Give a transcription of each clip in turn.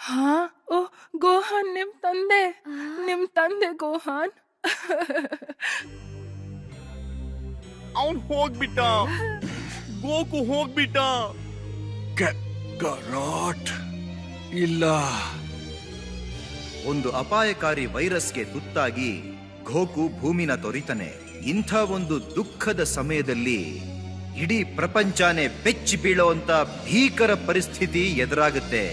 ಹಾ, ಓ ಗೋಹಾನ್ ನಿಮ್ ತಂದೆ ಗೋಹಾನ್. ಅವನ್ ಹೋಗ್ಬಿಟ್ಟ, ಗೋಕು ಹೋಗ್ಬಿಟ್ಟ. ಗರಾಟ್ ಇಲ್ಲ. ಒಂದು ಅಪಾಯಕಾರಿ ವೈರಸ್ಗೆ ತುತ್ತಾಗಿ ಗೋಕು ಭೂಮಿನ ತೊರಿತಾನೆ. ಇಂಥ ಒಂದು ದುಃಖದ ಸಮಯದಲ್ಲಿ ಇಡೀ ಪ್ರಪಂಚನೇ ಬೆಚ್ಚಿ ಬೀಳುವಂತ ಭೀಕರ ಪರಿಸ್ಥಿತಿ ಎದುರಾಗುತ್ತೆ.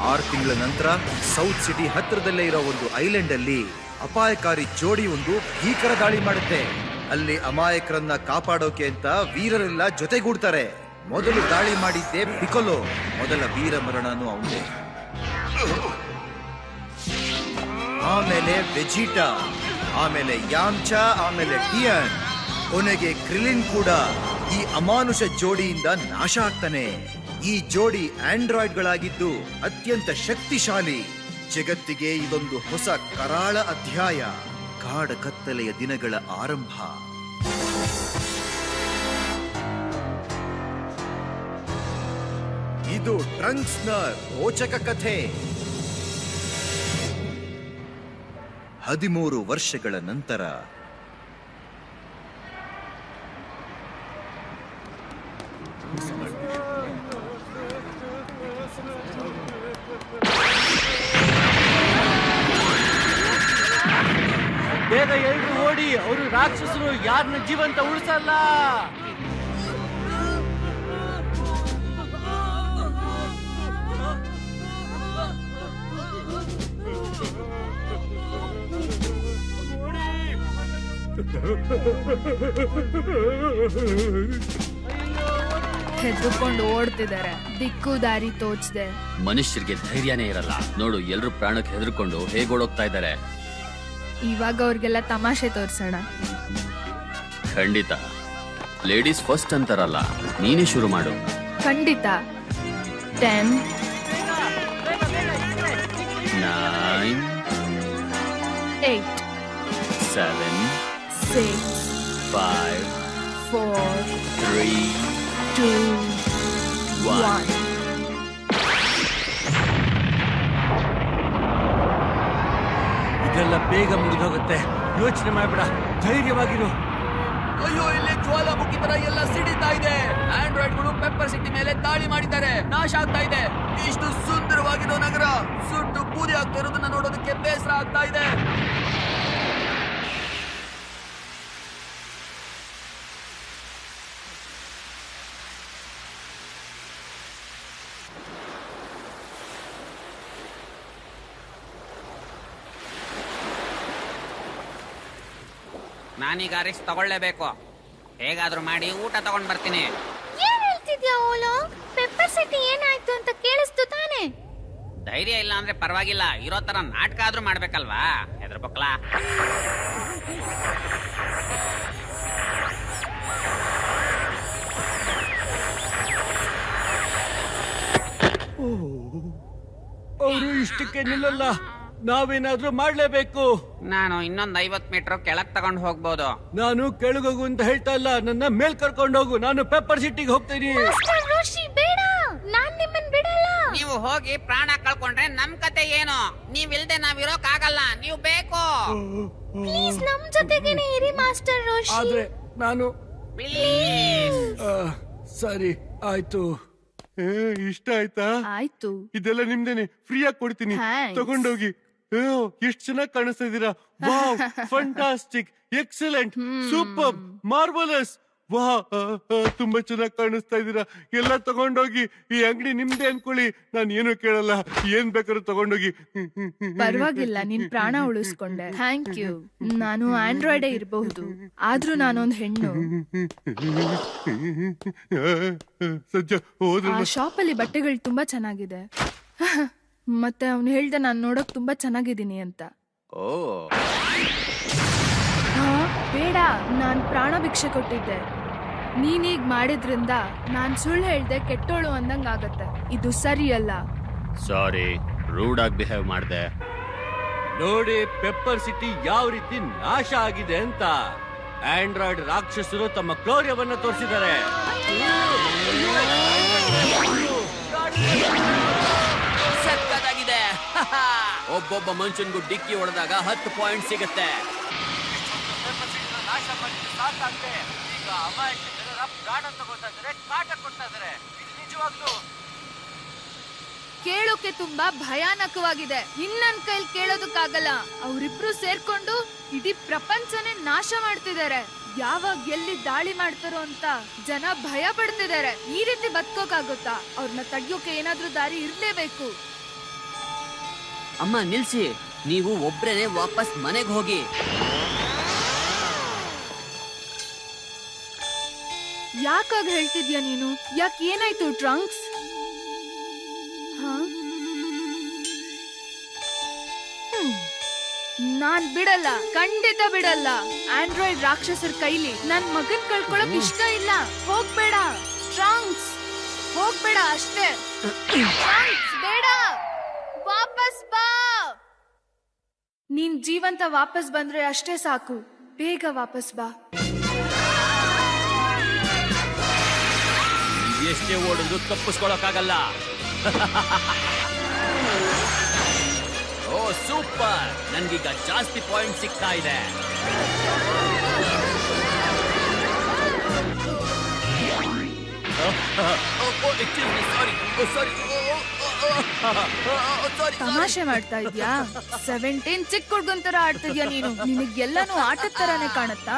6 ತಿಂಗಳ ನಂತರ ಸೌತ್ ಸಿಟಿ ಹತ್ತಿರದಲ್ಲೇ ಇರೋ ಒಂದು ಐಲ್ಯಾಂಡ್ ಅಲ್ಲಿ ಅಪಾಯಕಾರಿ ಜೋಡಿ ಒಂದು ಭೀಕರ ದಾಳಿ ಮಾಡುತ್ತೆ. ಅಲ್ಲಿ ಅಮಾಯಕರನ್ನ ಕಾಪಾಡೋಕೆ ಅಂತ ವೀರರೆಲ್ಲ ಜೊತೆಗೂಡ್ತಾರೆ. ಮೊದಲು ದಾಳಿ ಮಾಡಿದ್ದೆ ಪಿಕೊಲೋ. ಮೊದಲ ವೀರ ಮರಣನೂ ಅವನೇ. ಆಮೇಲೆ ವೆಜಿಟಾ, ಆಮೇಲೆ ಯಾಂಚಾ, ಆಮೇಲೆ ಟಿಯನ್, ಕೊನೆಗೆ ಕ್ರಿಲಿನ್ ಕೂಡ ಈ ಅಮಾನುಷ ಜೋಡಿಯಿಂದ ನಾಶ ಆಗ್ತಾನೆ. ಈ ಜೋಡಿ ಆಂಡ್ರಾಯ್ಡ್ಗಳಾಗಿದ್ದು ಅತ್ಯಂತ ಶಕ್ತಿಶಾಲಿ. ಜಗತ್ತಿಗೆ ಇದೊಂದು ಹೊಸ ಕರಾಳ ಅಧ್ಯಾಯ, ಕಾಡ ಕತ್ತಲೆಯ ದಿನಗಳ ಆರಂಭ. ಇದು ಟ್ರಂಕ್ಸ್ನ ರೋಚಕ ಕಥೆ. 13 ವರ್ಷಗಳ ನಂತರ ಬೇಗ ಎಲ್ರು ಓಡಿ, ಅವರು ರಾಕ್ಷಸರು ಯಾರನ್ನ ಜೀವಂತ ಉಳಿಸಲ್ಲ. ಹೆದ್ರುಕೊಂಡು ಓಡ್ತಿದ್ದಾರೆ, ದಿಕ್ಕು ದಾರಿ ತೋಚದೆ. ಮನುಷ್ಯರಿಗೆ ಧೈರ್ಯನೇ ಇರಲ್ಲ ನೋಡು. ಎಲ್ರು ಪ್ರಾಣಕ್ಕೆ ಹೆದರ್ಕೊಂಡು ಹೇಗೋಡೋಗ್ತಾ ಇದ್ದಾರೆ. ಇವಾಗ ಅವ್ರಿಗೆಲ್ಲ ತಮಾಷೆ ತೋರ್ಸೋಣ. ಖಂಡಿತ. ಲೇಡೀಸ್ ಫಸ್ಟ್ ಅಂತಾರಲ್ಲ, ನೀನೇ ಶುರು ಮಾಡು. ಖಂಡಿತ. 10 9 8 7 6 5 4 3 2 1. ಇದೆಲ್ಲ ಬೇಗ ಮುಗಿದೋಗುತ್ತೆ, ಯೋಚನೆ ಮಾಡ್ಬೇಡ, ಧೈರ್ಯವಾಗಿರು. ಅಯ್ಯೋ, ಇಲ್ಲಿ ಜ್ವಾಲಾಮುಖಿ ತರ ಎಲ್ಲ ಸಿಡಿತಾ ಇದೆ. ಆಂಡ್ರಾಯ್ಡ್ಗಳು ಪೆಪ್ಪರ್ ಸಿಟಿ ಮೇಲೆ ದಾಳಿ ಮಾಡಿದ್ದಾರೆ, ನಾಶ ಆಗ್ತಾ ಇದೆ. ಇಷ್ಟು ಸುಂದರವಾಗಿರೋ ನಗರ ಸುಟ್ಟು ಬೂದಿ ಆಗ್ತಾ ಇರೋದನ್ನ ನೋಡೋದಕ್ಕೆ ಬೇಸರ ಆಗ್ತಾ ಇದೆ. ನಾನೀಗ ರಿಸ್ಕ್ ತಗೊಳ್ಳೇಬೇಕು. ಹೇಗಾದ್ರೂ ಮಾಡಿ ಊಟ ತಗೊಂಡ್ ಬರ್ತೀನಿ. ಏನ್ ಹೇಳ್ತಿದ್ಯಾ ಓಲೋ? ಪೆಪ್ಪರ್ ಸಿಟಿ ಏನಾಯ್ತು ಅಂತ ಕೇಳಿಸ್ತು ತಾನೆ? ಧೈರ್ಯ ಇಲ್ಲ ಅಂದ್ರೆ ಪರವಾಗಿಲ್ಲ, ಇರೋ ತರ ನಾಟಕ ಆದ್ರೂ ಮಾಡ್ಬೇಕಲ್ವಾ? ಹೆದರ್ಬೇಕಲ್ಲ. ಅವರು ಇಷ್ಟಕ್ಕೆ ನಿಲ್ಲಲ್ಲ, ನಾವೇನಾದ್ರೂ ಮಾಡ್ಲೇಬೇಕು. ನಾನು ಇನ್ನೊಂದ್ 50 ಮೀಟರ್ ಕೆಳಗ್ ತಗೊಂಡ್ ಹೋಗ್ಬೋದು. ನಾನು ಕೆಳಗೋಗು ಅಂತ ಹೇಳ್ತಾ ಇಲ್ಲ, ನನ್ನ ಮೇಲ್ ಕರ್ಕೊಂಡು ಹೋಗು. ನಾನು ಪೆಪ್ಪರ್ ಸಿಟಿಗೆ ಹೋಗ್ತೀನಿ. ಮಾಸ್ಟರ್ ರೋಶಿ, ಬೇಡ, ನಾನ್ ನಿಮ್ಮನ್ ಬಿಡಲ್ಲ. ನೀವು ಹೋಗಿ ಪ್ರಾಣ ಕಳ್ಕೊಂಡ್ರೆ ನಮ್ ಕತೆ ಏನು? ನೀವಿಲ್ದೆ ನಾವಿರೋಕ್ ಆಗಲ್ಲ, ನೀವು ಬೇಕು. ಪ್ಲೀಸ್ ನಮ್ ಜೊತೆಗೇನೆ ಇರಿ ಮಾಸ್ಟರ್ ರೋಶಿ. ಆದ್ರೆ ನಾನು ಪ್ಲೀಸ್. ಸರಿ ಆಯ್ತು. ಇಷ್ಟ ಆಯ್ತಾ? ಆಯ್ತು. ಇದೆಲ್ಲ ನಿಮ್ದೇನೆ, ಫ್ರೀ ಆಗಿ ಕೊಡ್ತೀನಿ, Thanks. ತಗೊಂಡೋಗಿ. ಎಷ್ಟು ಚೆನ್ನಾಗಿ ಕಾಣಿಸ್ತಾ ಇದ್ದೀರಾ. Wow, fantastic, excellent, super, marvellous. ವಾ, ತುಂಬಾ ಚೆನ್ನಾಗಿ ಕಾಣಿಸ್ತಾ ಇದ್ದೀರಾ. ಎಲ್ಲ ತಗೊಂಡೋಗಿ, ಈ ಅಂಗಡಿ ನಿಮ್ದೇ ಅನ್ಕೊಳ್ಳಿ, ನಾನು ಏನು ಕೇಳಲ್ಲ, ಏನ್ ಬೇಕಾದ್ರೂ ತಗೊಂಡೋಗಿ. ಪರವಾಗಿಲ್ಲ, ನಿನ್ ಪ್ರಾಣ ಉಳಿಸ್ಕೊಂಡೆ. Thank you. ನಾನು ಆಂಡ್ರಾಯ್ಡೇ ಇರಬಹುದು, ಆದ್ರೂ ನಾನೊಂದ್ ಹೆಣ್ಣು. ಸಜ್ಜ ಹೋದ್ರ ಆ ಶಾಪಲ್ಲಿ ಬಟ್ಟೆಗಳು ತುಂಬಾ ಚೆನ್ನಾಗಿದೆ. ಮತ್ತೆ ಅವ್ನು ಹೇಳ್ದೆ ನಾನ್ ನೋಡಕ್ ತುಂಬಾ ಚೆನ್ನಾಗಿದ್ದೀನಿ ಅಂತ. ಓ, ಬೇಡ, ನಾನ್ ಪ್ರಾಣ ಭಿಕ್ಷೆ ಕೊಟ್ಟಿದ್ದೆ. ನೀನೀಗ್ ಮಾಡಿದ್ರಿಂದ ನಾನ್ ಸುಳ್ಳು ಹೇಳ್ದೆ ಕೆಟ್ಟೋಳು ಅಂದಂಗ ಆಗತ್ತೆ. ಇದು ಸರಿಯಲ್ಲ. ಸಾರಿ, ರೂಡ್ ಆಗಿ ಬಿಹೇವ್ ಮಾಡ್ದೆ. ನೋಡಿ ಪೆಪ್ಪರ್ ಸಿಟಿ ಯಾವ ರೀತಿ ನಾಶ ಆಗಿದೆ ಅಂತ. ಆಂಡ್ರಾಯ್ಡ್ ರಾಕ್ಷಸರು ತಮ್ಮ ಕ್ರೌರ್ಯವನ್ನ ತೋರಿಸಿದ್ದಾರೆ. ಒಬ್ಬೊಬ್ಬ ಮನುಷ್ಯನ್ಗೂ ಡಿಕ್ಕಿ ಹೊಡೆದಾಗ 10 ಪಾಯಿಂಟ್ ಸಿಗುತ್ತೆ. ನಾಶ ಮಾಡಿದ್ದು ಸಾಕಾಗ್ತೆ. ಈಗ ಅಮಾಯಕ ಜನರ ಪ್ರಾಣ ತಗೋತಾ ಇದಾರೆ, ಕಾಟ ಕೊಡ್ತಾ ಇದಾರೆ. ಇದು ನಿಜವಾಗ್ಲೂ ಕೇಳೋಕೆ ತುಂಬಾ ಭಯಾನಕವಾಗಿದೆ. ಇನ್ನನ್ ಕೈಲಿ ಕೇಳೋದಕ್ಕಾಗಲ್ಲ. ಅವರಿಬ್ರು ಸೇರ್ಕೊಂಡು ಇಡೀ ಪ್ರಪಂಚನೇ ನಾಶ ಮಾಡ್ತಿದ್ದಾರೆ. ಯಾವಾಗ ಎಲ್ಲಿ ದಾಳಿ ಮಾಡ್ತಾರೋ ಅಂತ ಜನ ಭಯ ಪಡ್ತಿದ್ದಾರೆ. ಈ ರೀತಿ ಬದುಕೋಕಾಗುತ್ತಾ? ಅವ್ರನ್ನ ತಡೆಯೋಕೆ ಏನಾದ್ರೂ ದಾರಿ ಇರ್ಲೇಬೇಕು. ಅಮ್ಮ ನಿಲ್ಸಿ, ನೀವು ಒಬ್ರೇನೆ ವಾಪಸ್ ಮನೆಗೆ ಹೋಗಿ. ಯಾಕಾಗ ಹೇಳ್ತಿದ್ಯಾ ನೀನು? ಯಾಕೆ ಏನಾಯ್ತು ಟ್ರಂಕ್ಸ್? ನಾನ್ ಬಿಡಲ್ಲ, ಖಂಡಿತ ಬಿಡಲ್ಲ. ಆಂಡ್ರಾಯ್ಡ್ ರಾಕ್ಷಸರ ಕೈಲಿ ನನ್ ಮಗನ್ ಕಳ್ಕೊಳಕ್ ಇಷ್ಟ ಇಲ್ಲ. ಹೋಗ್ಬೇಡ ಟ್ರಂಕ್ಸ್, ಹೋಗ್ಬೇಡ ಅಷ್ಟೇ. ಟ್ರಂಕ್ಸ್ ಬೇಡ, ವಾಪಸ್ ಬಾ. ನೀನ್ ಜೀವಂತ ವಾಪಸ್ ಬಂದ್ರೆ ಅಷ್ಟೇ ಸಾಕು. ಬೇಗ ವಾಪಸ್ ಬಾ. ಎಷ್ಟೇ ಓಡಿದ್ರು ತಪ್ಪಿಸ್ಕೊಳಕ್ಕಾಗಲ್ಲ. ಓ ಸೂಪರ್, ನನ್ಗೀಗ ಜಾಸ್ತಿ ಪಾಯಿಂಟ್ ಸಿಗ್ತಾ ಇದೆ. ತಮಾಷೆ ಮಾಡ್ತಾ ಇದ್ಯಾ? 17 ಚಿಕ್ಕ ಹುಡ್ಗನ್ ತರ ಆಡ್ತಿದ್ಯಾ ನೀನು. ನಿನಗೆಲ್ಲಾನು ಆಟದ ತರಾನೇ ಕಾಣತ್ತಾ?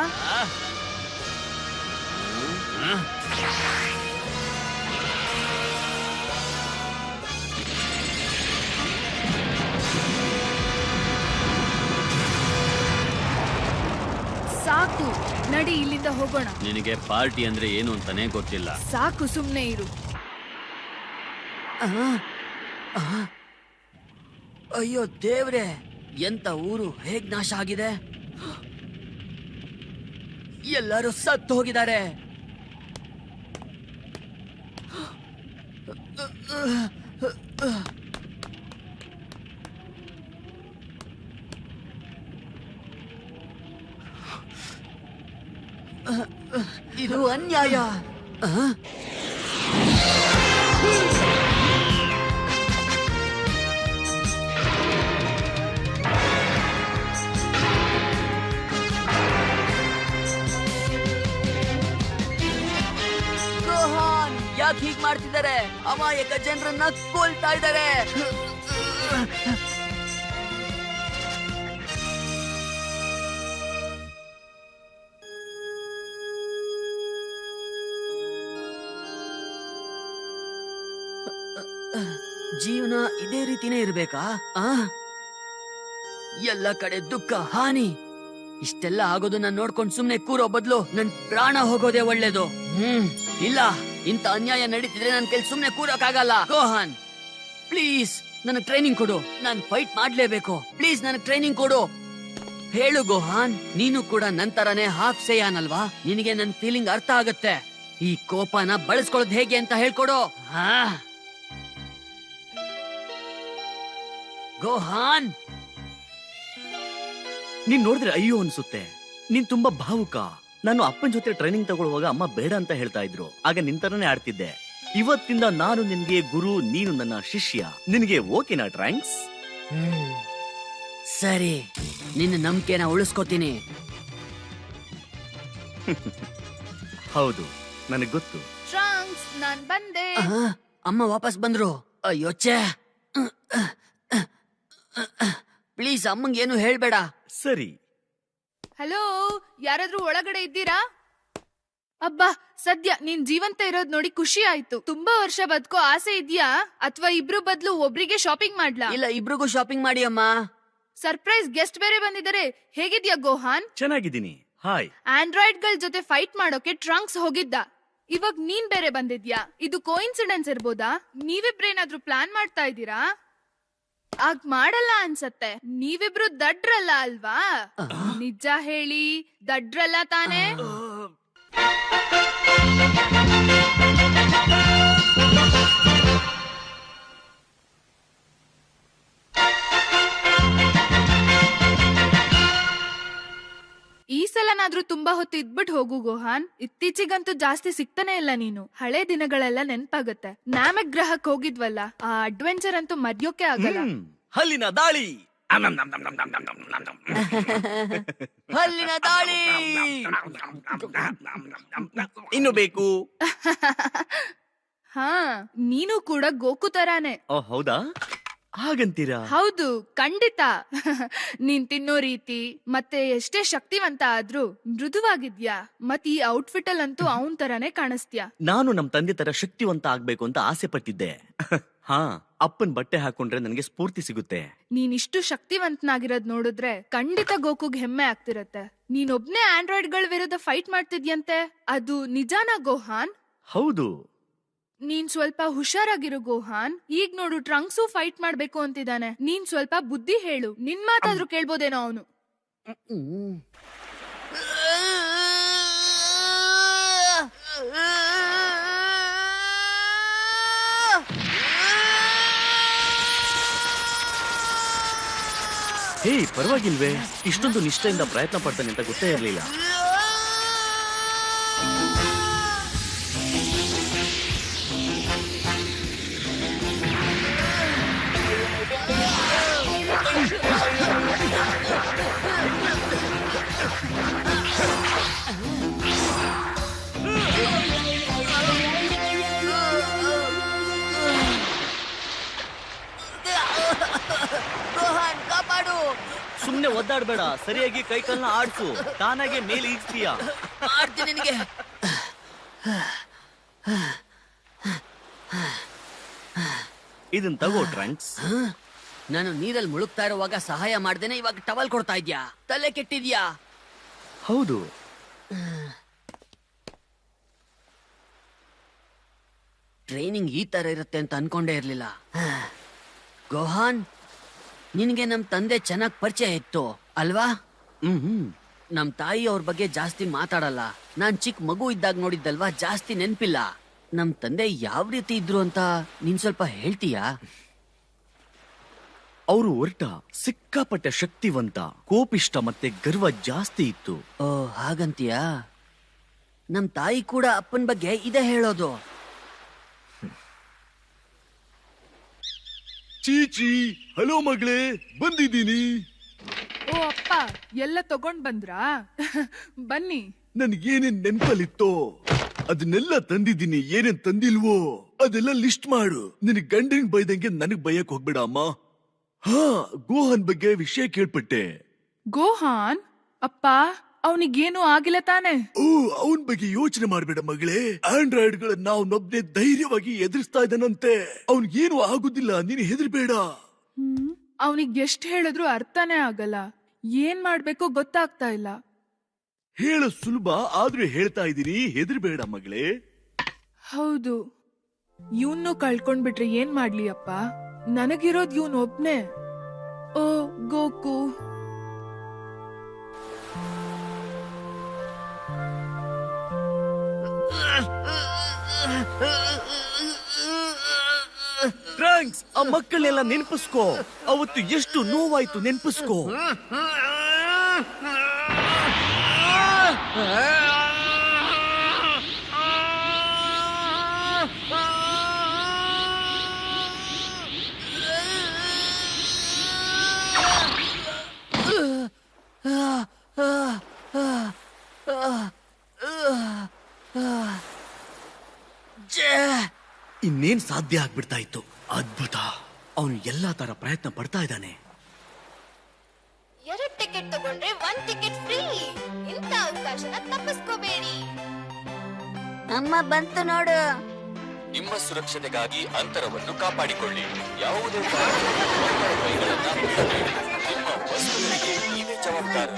ಸಾಕು, ನಡಿ ಇಲ್ಲಿಂದ ಹೋಗೋಣ. ನಿನಗೆ ಪಾರ್ಟಿ ಅಂದ್ರೆ ಏನು ಅಂತಾನೆ ಗೊತ್ತಿಲ್ಲ. ಸಾಕು, ಸುಮ್ನೆ ಇರು. ಅಯ್ಯೋ ದೇವ್ರೆ, ಎಂತ ಊರು ಹೇಗ್ ನಾಶ ಆಗಿದೆ. ಎಲ್ಲರೂ ಸತ್ತು ಹೋಗಿದ್ದಾರೆ. ಇದು ಅನ್ಯಾಯ. ಗೋಹಾನ್ ಯಾಕೆ ಹೀಗ್ ಮಾಡ್ತಿದ್ದಾರೆ? ಅಮಾಯಕ ಜನರನ್ನ ಕೊಲ್ತಾ ಇದ್ದಾರೆ. ಜೀವನ ಇದೇ ರೀತಿನೇ ಇರ್ಬೇಕಾ? ಎಲ್ಲ ಕಡೆ ದುಃಖ, ಹಾನಿ. ಇಷ್ಟೆಲ್ಲ ಆಗೋದು ನಾನು ನೋಡ್ಕೊಂಡು ಸುಮ್ನೆ ಕೂರೋ ಬದಲು ನನ್ ಪ್ರಾಣ ಹೋಗೋದೇ ಒಳ್ಳೇದು. ಇಲ್ಲ, ಇಂತ ಅನ್ಯಾಯ ನಡೀತಿದ್ರೆ ನನ್ ಕೈಲಿ ಸುಮ್ನೆ ಕೂರಕ್ಕಾಗಲ್ಲ. ಗೋಹಾನ್ ಪ್ಲೀಸ್ ನನಗ್ ಟ್ರೈನಿಂಗ್ ಕೊಡು. ನಾನ್ ಫೈಟ್ ಮಾಡ್ಲೇಬೇಕು. ಪ್ಲೀಸ್ ನನಗ್ ಟ್ರೈನಿಂಗ್ ಕೊಡು. ಹೇಳು ಗೋಹಾನ್, ನೀನು ಕೂಡ ನನ್ ತರಾನೇ ಹಾಫ್ ಸೇಯಾನ್ ಅಲ್ವಾ? ನಿನಗೆ ನನ್ ಫೀಲಿಂಗ್ ಅರ್ಥ ಆಗತ್ತೆ. ಈ ಕೋಪನ ಬಳಸ್ಕೊಳ್ಳೋದು ಹೇಗೆ ಅಂತ ಹೇಳ್ಕೊಡು. ಗೋಹಾನ್, ನೀನ್ ನೋಡಿದ್ರೆ ಅಯ್ಯೋ ಅನ್ಸುತ್ತೆ. ನೀನ್ ತುಂಬಾ ಭಾವುಕ. ನಾನು ಅಪ್ಪನ ಜೊತೆ ಟ್ರೈನಿಂಗ್ ತಗೊಳ್ಳುವಾಗ ಅಮ್ಮ ಬೇಡ ಅಂತ ಹೇಳ್ತಾ ಇದ್ರು. ಆಗ ನಿಂತರನೇ ಆಡ್ತಿದ್ದೆ. ಇವತ್ತಿಂದ ನಾನು ನಿನ್ಗೆ ಗುರು, ನೀನು ನನ್ನ ಶಿಷ್ಯ. ನಿನ್ಗೆ ಓಕೆನಾ ಟ್ರ್ಯಾಂಕ್ಸ್? ಸರಿ, ನಿನ್ನ ನಂಬಿಕೆನ ಉಳಿಸ್ಕೋತೀನಿ. ಹೌದು, ನನಗ್ ಗೊತ್ತು. ಟ್ರಂಕ್ಸ್, ನಾನ್ ಬಂದೆ. ಅಮ್ಮ ವಾಪಸ್ ಬಂದ್ರು. ಅಯ್ಯೋ ಛೇ. ಪ್ಲೀಸ್ ಅಮ್ಮಂಗೆ ಏನು ಹೇಳ್ಬೇಡ. ಸರಿ. ಹಲೋ, ಯಾರಾದ್ರೂ ಒಳಗಡೆ ಇದ್ದೀರಾ? ಅಬ್ಬಾ, ಸದ್ಯ ನೀನ್ ಜೀವಂತ ಇರೋದ್ ನೋಡಿ ಖುಷಿ ಆಯ್ತು. ತುಂಬಾ ವರ್ಷ ಬದುಕೋ ಆಸೆ ಇದ್ಯಾ? ಅಥವಾ ಇಬ್ರು ಬದ್ಲು ಒಬ್ರಿಗೆ ಶಾಪಿಂಗ್ ಮಾಡ್ಲಾ? ಇಲ್ಲ, ಇಬ್ರಿಗೂ ಶಾಪಿಂಗ್ ಮಾಡಿ ಅಮ್ಮ. ಸರ್ಪ್ರೈಸ್ ಗೆಸ್ಟ್ ಬೇರೆ ಬಂದಿದ್ದಾರೆ. ಹೇಗಿದ್ಯಾ ಗೋಹಾನ್? ಚೆನ್ನಾಗಿದ್ದೀನಿ. ಹಾಯ್. ಆಂಡ್ರಾಯ್ಡ್ ಗಳ ಜೊತೆ ಫೈಟ್ ಮಾಡೋಕೆ ಟ್ರಂಕ್ಸ್ ಹೋಗಿದ್ದ. ಇವಾಗ ನೀನ್ ಬೇರೆ ಬಂದಿದ್ಯಾ. ಇದು ಕೋಇನ್ಸಿಡೆನ್ಸ್ ಇರ್ಬೋದಾ? ನೀವಿಬ್ರೇನಾದ್ರೂ ಪ್ಲಾನ್ ಮಾಡ್ತಾ ಇದ್ದೀರಾ? ಆಗ್ ಮಾಡಲ್ಲ ಅನ್ಸತ್ತೆ. ನೀವಿಬ್ರು ದಡ್ರಲ್ಲ ಅಲ್ವಾ? ನಿಜ ಹೇಳಿ, ದಡ್ರಲ್ಲ ತಾನೇ? ಈ ಸಲನಾದ್ರೂ ತುಂಬಾ ಹೊತ್ತು ಇದ್ಬಿಟ್ಟು ಹೋಗು ಗೋಹಾನ್. ಇತ್ತೀಚಿಗಂತೂ ಜಾಸ್ತಿ ಸಿಗ್ತಾನೆ ಇಲ್ಲ ನೀನು. ಹಳೆ ದಿನಗಳೆಲ್ಲ ನೆನ್ಪಾಗತ್ತೆ. ನಾಮಕ್ ಗ್ರಹಕ್ ಹೋಗಿದ್ವಲ್ಲ, ಆ ಅಡ್ವೆಂಚರ್ ಅಂತೂ ಮರ್ಯೋಕೆ ಆಗಲ್ಲ. ಹಲ್ಲಿನ ದಾಳಿ. ಹಲ್ಲಿನ ದಾಳಿ. ಇನ್ನು ಬೇಕು? ಹಾ, ನೀನು ಕೂಡ ಗೋಕು ತರಾನೆ. ಓ ಹೌದಾ, ಹಾಗಂತೀರಾ? ಹೌದು, ಖಂಡಿತ. ನೀನ್ ತಿನ್ನೋ ರೀತಿ ಮತ್ತೆ ಎಷ್ಟೇ ಶಕ್ತಿವಂತ ಆದ್ರೂ ಮೃದುವಾಗಿದ್ಯಾ. ಮತ್ ಈ ಔಟ್ಫಿಟ್ ಅಲ್ಲಂತೂ ಅವನ್ ತರಾನೇ ಕಾಣಿಸ್ತ್ಯಾ. ನಾನು ನಮ್ ತಂದೆ ತರ ಶಕ್ತಿವಂತ ಆಗ್ಬೇಕು ಅಂತ ಆಸೆ ಪಟ್ಟಿದ್ದೆ. ಹಾ, ಅಪ್ಪನ್ ಬಟ್ಟೆ ಹಾಕೊಂಡ್ರೆ ನನಗೆ ಸ್ಫೂರ್ತಿ ಸಿಗುತ್ತೆ. ನೀನ್ ಇಷ್ಟು ಶಕ್ತಿವಂತನಾಗಿರೋದ್ ನೋಡಿದ್ರೆ ಖಂಡಿತ ಗೋಕುಗ್ ಹೆಮ್ಮೆ ಆಗ್ತಿರತ್ತೆ. ನೀನೊಬ್ನೇ ಆಂಡ್ರಾಯ್ಡ್ಗಳ ವಿರುದ್ಧ ಫೈಟ್ ಮಾಡ್ತಿದ್ಯಂತೆ, ಅದು ನಿಜಾನಾ ಗೋಹಾನ್? ಹೌದು. ನೀನ್ ಸ್ವಲ್ಪ ಹುಷಾರಾಗಿರು ಗೋಹಾನ್. ಈಗ ನೋಡು, ಟ್ರಂಕ್ಸು ಫೈಟ್ ಮಾಡ್ಬೇಕು ಅಂತಿದ್ದಾನೆ. ನೀನ್ ಸ್ವಲ್ಪ ಬುದ್ಧಿ ಹೇಳು, ನಿನ್ ಮಾತಾದ್ರೂ ಕೇಳ್ಬೋದೇನೋ ಅವನು. ಹೇ, ಪರವಾಗಿಲ್ವೇ? ಇಷ್ಟೊಂದು ನಿಷ್ಠೆಯಿಂದ ಪ್ರಯತ್ನ ಪಡ್ತಾನೆ ಅಂತ ಗೊತ್ತೇ ಇರ್ಲಿಲ್ಲ. ಗೋಹಾನ್, ಕಾಪಾಡು. ಸುಮ್ನೆ ಒದ್ದಾಡ್ಬೇಡ, ಸರಿಯಾಗಿ ಕೈಕಾಲ್ನ ಆಡ್ಸು, ತಾನಾಗೆ ಮೇಲೆ ಈಗ್ತೀಯ. ಮಾಡ್ತೀನಿ ನಿನಗೆ. ಇದನ್ ತಗೋ ಟ್ರಂಕ್ಸ್. ನಾನು ನೀರಲ್ಲಿ ಮುಳುಗ್ತಾ ಇರುವಾಗ ಸಹಾಯ ಮಾಡ್ದೇನೆ ಇವಾಗ ಟವಲ್ ಕೊಡ್ತಾ ಇದ್ಯಾ? ತಲೆ ಕೆಟ್ಟಿದ್ಯಾ? ಹೌದು. ಟ್ರೈನಿಂಗ್ ಈ ತರ ಇರುತ್ತೆ ಅಂತ ಅನ್ಕೊಂಡೇ ಇರ್ಲಿಲ್ಲ. ಗೋಹಾನ್, ನಿನ್ಗೆ ನಮ್ ತಂದೆ ಚೆನ್ನಾಗ್ ಪರಿಚಯ ಇತ್ತು ಅಲ್ವಾ? ನಮ್ ತಾಯಿ ಅವ್ರ ಬಗ್ಗೆ ಜಾಸ್ತಿ ಮಾತಾಡಲ್ಲ. ನಾನ್ ಚಿಕ್ಕ ಮಗು ಇದ್ದಾಗ ನೋಡಿದ್ದಲ್ವಾ, ಜಾಸ್ತಿ ನೆನ್ಪಿಲ್ಲ. ನಮ್ ತಂದೆ ಯಾವ ರೀತಿ ಇದ್ರು ಅಂತ ನೀನ್ ಸ್ವಲ್ಪ ಹೇಳ್ತೀಯಾ? ಅವರು ಹೊರಟ ಸಿಕ್ಕಾಪಟ್ಟೆ ಶಕ್ತಿವಂತ, ಕೋಪಿಷ್ಟ ಮತ್ತೆ ಗರ್ವ ಜಾಸ್ತಿ ಇತ್ತು. ಓ, ಹಾಗಂತೀಯಾ? ನಮ್ ತಾಯಿ ಕೂಡ ಅಪ್ಪನ್ ಬಗ್ಗೆ ಇದೇ ಹೇಳೋದು. ಚೀಚಿ, ಹಲೋ ಮಗಳೇ, ಬಂದಿದ್ದೀನಿ. ಓ ಅಪ್ಪ, ಎಲ್ಲ ತಗೊಂಡ್ ಬಂದ್ರಾ? ಬನ್ನಿ. ನನ್ಗೇನೇನ್ ನೆನ್ಪಲ್ಲಿತ್ತೋ ಅದನ್ನೆಲ್ಲ ತಂದಿದ್ದೀನಿ. ಏನೇನ್ ತಂದಿಲ್ವೋ ಅದೆಲ್ಲ ಲಿಸ್ಟ್ ಮಾಡು. ನಿನ್ ಗಂಡನ್ ಬೈದಂಗೆ ನನಗ್ ಬೈಯಕ್ ಹೋಗ್ಬೇಡ ಅಮ್ಮ. ಹಾ, ಗೋಹನ್ ಬಗ್ಗೆ ವಿಷಯ ಕೇಳ್ಪಟ್ಟೆ. ಗೋಹಾನ್? ಅಪ್ಪ, ಅವನಿಗೇನು ಆಗಿಲ್ಲ ತಾನೆ? ಓ, ಅವನ್ ಬಗ್ಗೆ ಯೋಚನೆ ಮಾಡ್ಬೇಡ ಮಗಳೇ. ಆಂಡ್ರಾಯ್ಡ್ ಗಳನ್ನ ಅವನೊಬ್ನೇ ಧೈರ್ಯವಾಗಿ ಎದುರಿಸ್ತಾ ಇದ್ದಾನಂತೆ. ಅವನ್ಗೇನು ಆಗುದಿಲ್ಲ, ನೀನು ಹೆದರ್ಬೇಡ. ಅವನಿಗೆ ಎಷ್ಟ್ ಹೇಳಿದ್ರು ಅರ್ಥನೇ ಆಗಲ್ಲ. ಏನ್ ಮಾಡ್ಬೇಕೋ ಗೊತ್ತಾಗ್ತಾ ಇಲ್ಲ. ಹೇಳ ಸುಲಭ, ಆದ್ರೂ ಹೇಳ್ತಾ ಇದೀನಿ, ಹೆದರ್ಬೇಡ ಮಗಳೇ. ಹೌದು, ಇವನ್ನು ಕಳ್ಕೊಂಡ್ಬಿಟ್ರೆ ಏನ್ ಮಾಡ್ಲಿ ಅಪ್ಪ? ನನಗಿರೋದ್ ಇವನ್ ಒಬ್ನೇ. ಓ ಗೋಕು, ಟ್ರಂಕ್ಸ್, ಆ ಮಕ್ಕಳನ್ನೆಲ್ಲ ನೆನ್ಪಿಸ್ಕೋ. ಅವತ್ತು ಎಷ್ಟು ನೋವಾಯ್ತು ನೆನ್ಪಿಸ್ಕೋ. ಇನ್ನೇನ್ ಸಾಧ್ಯ ಆಗ್ಬಿಡ್ತಾ ಇತ್ತು. ಅದ್ಭುತ, ಅವನು ಎಲ್ಲಾ ತರ ಪ್ರಯತ್ನ ಪಡ್ತಾ ಇದ್ದಾನೆ. 2 ಟಿಕೆಟ್ ತಗೊಂಡ್ರೆ 1 ಟಿಕೆಟ್ ಫ್ರೀ. ಇಂಥ ಅವಕಾಶನ ತಪ್ಪಿಸ್ಕೋಬೇಡಿ. ಅಮ್ಮ ಬಂತು ನೋಡು. ನಿಮ್ಮ ಸುರಕ್ಷತೆಗಾಗಿ ಅಂತರವನ್ನು ಕಾಪಾಡಿಕೊಳ್ಳಿ. ಯಾವುದೇ ಕಾರಣಕ್ಕೂ ಕೈಗಳನ್ನ ಬಿಡಬೇಡಿ. ನಿಮ್ಮ ವಸ್ತುಗಳಿಗೆ ನೀವೇ ಜವಾಬ್ದಾರ.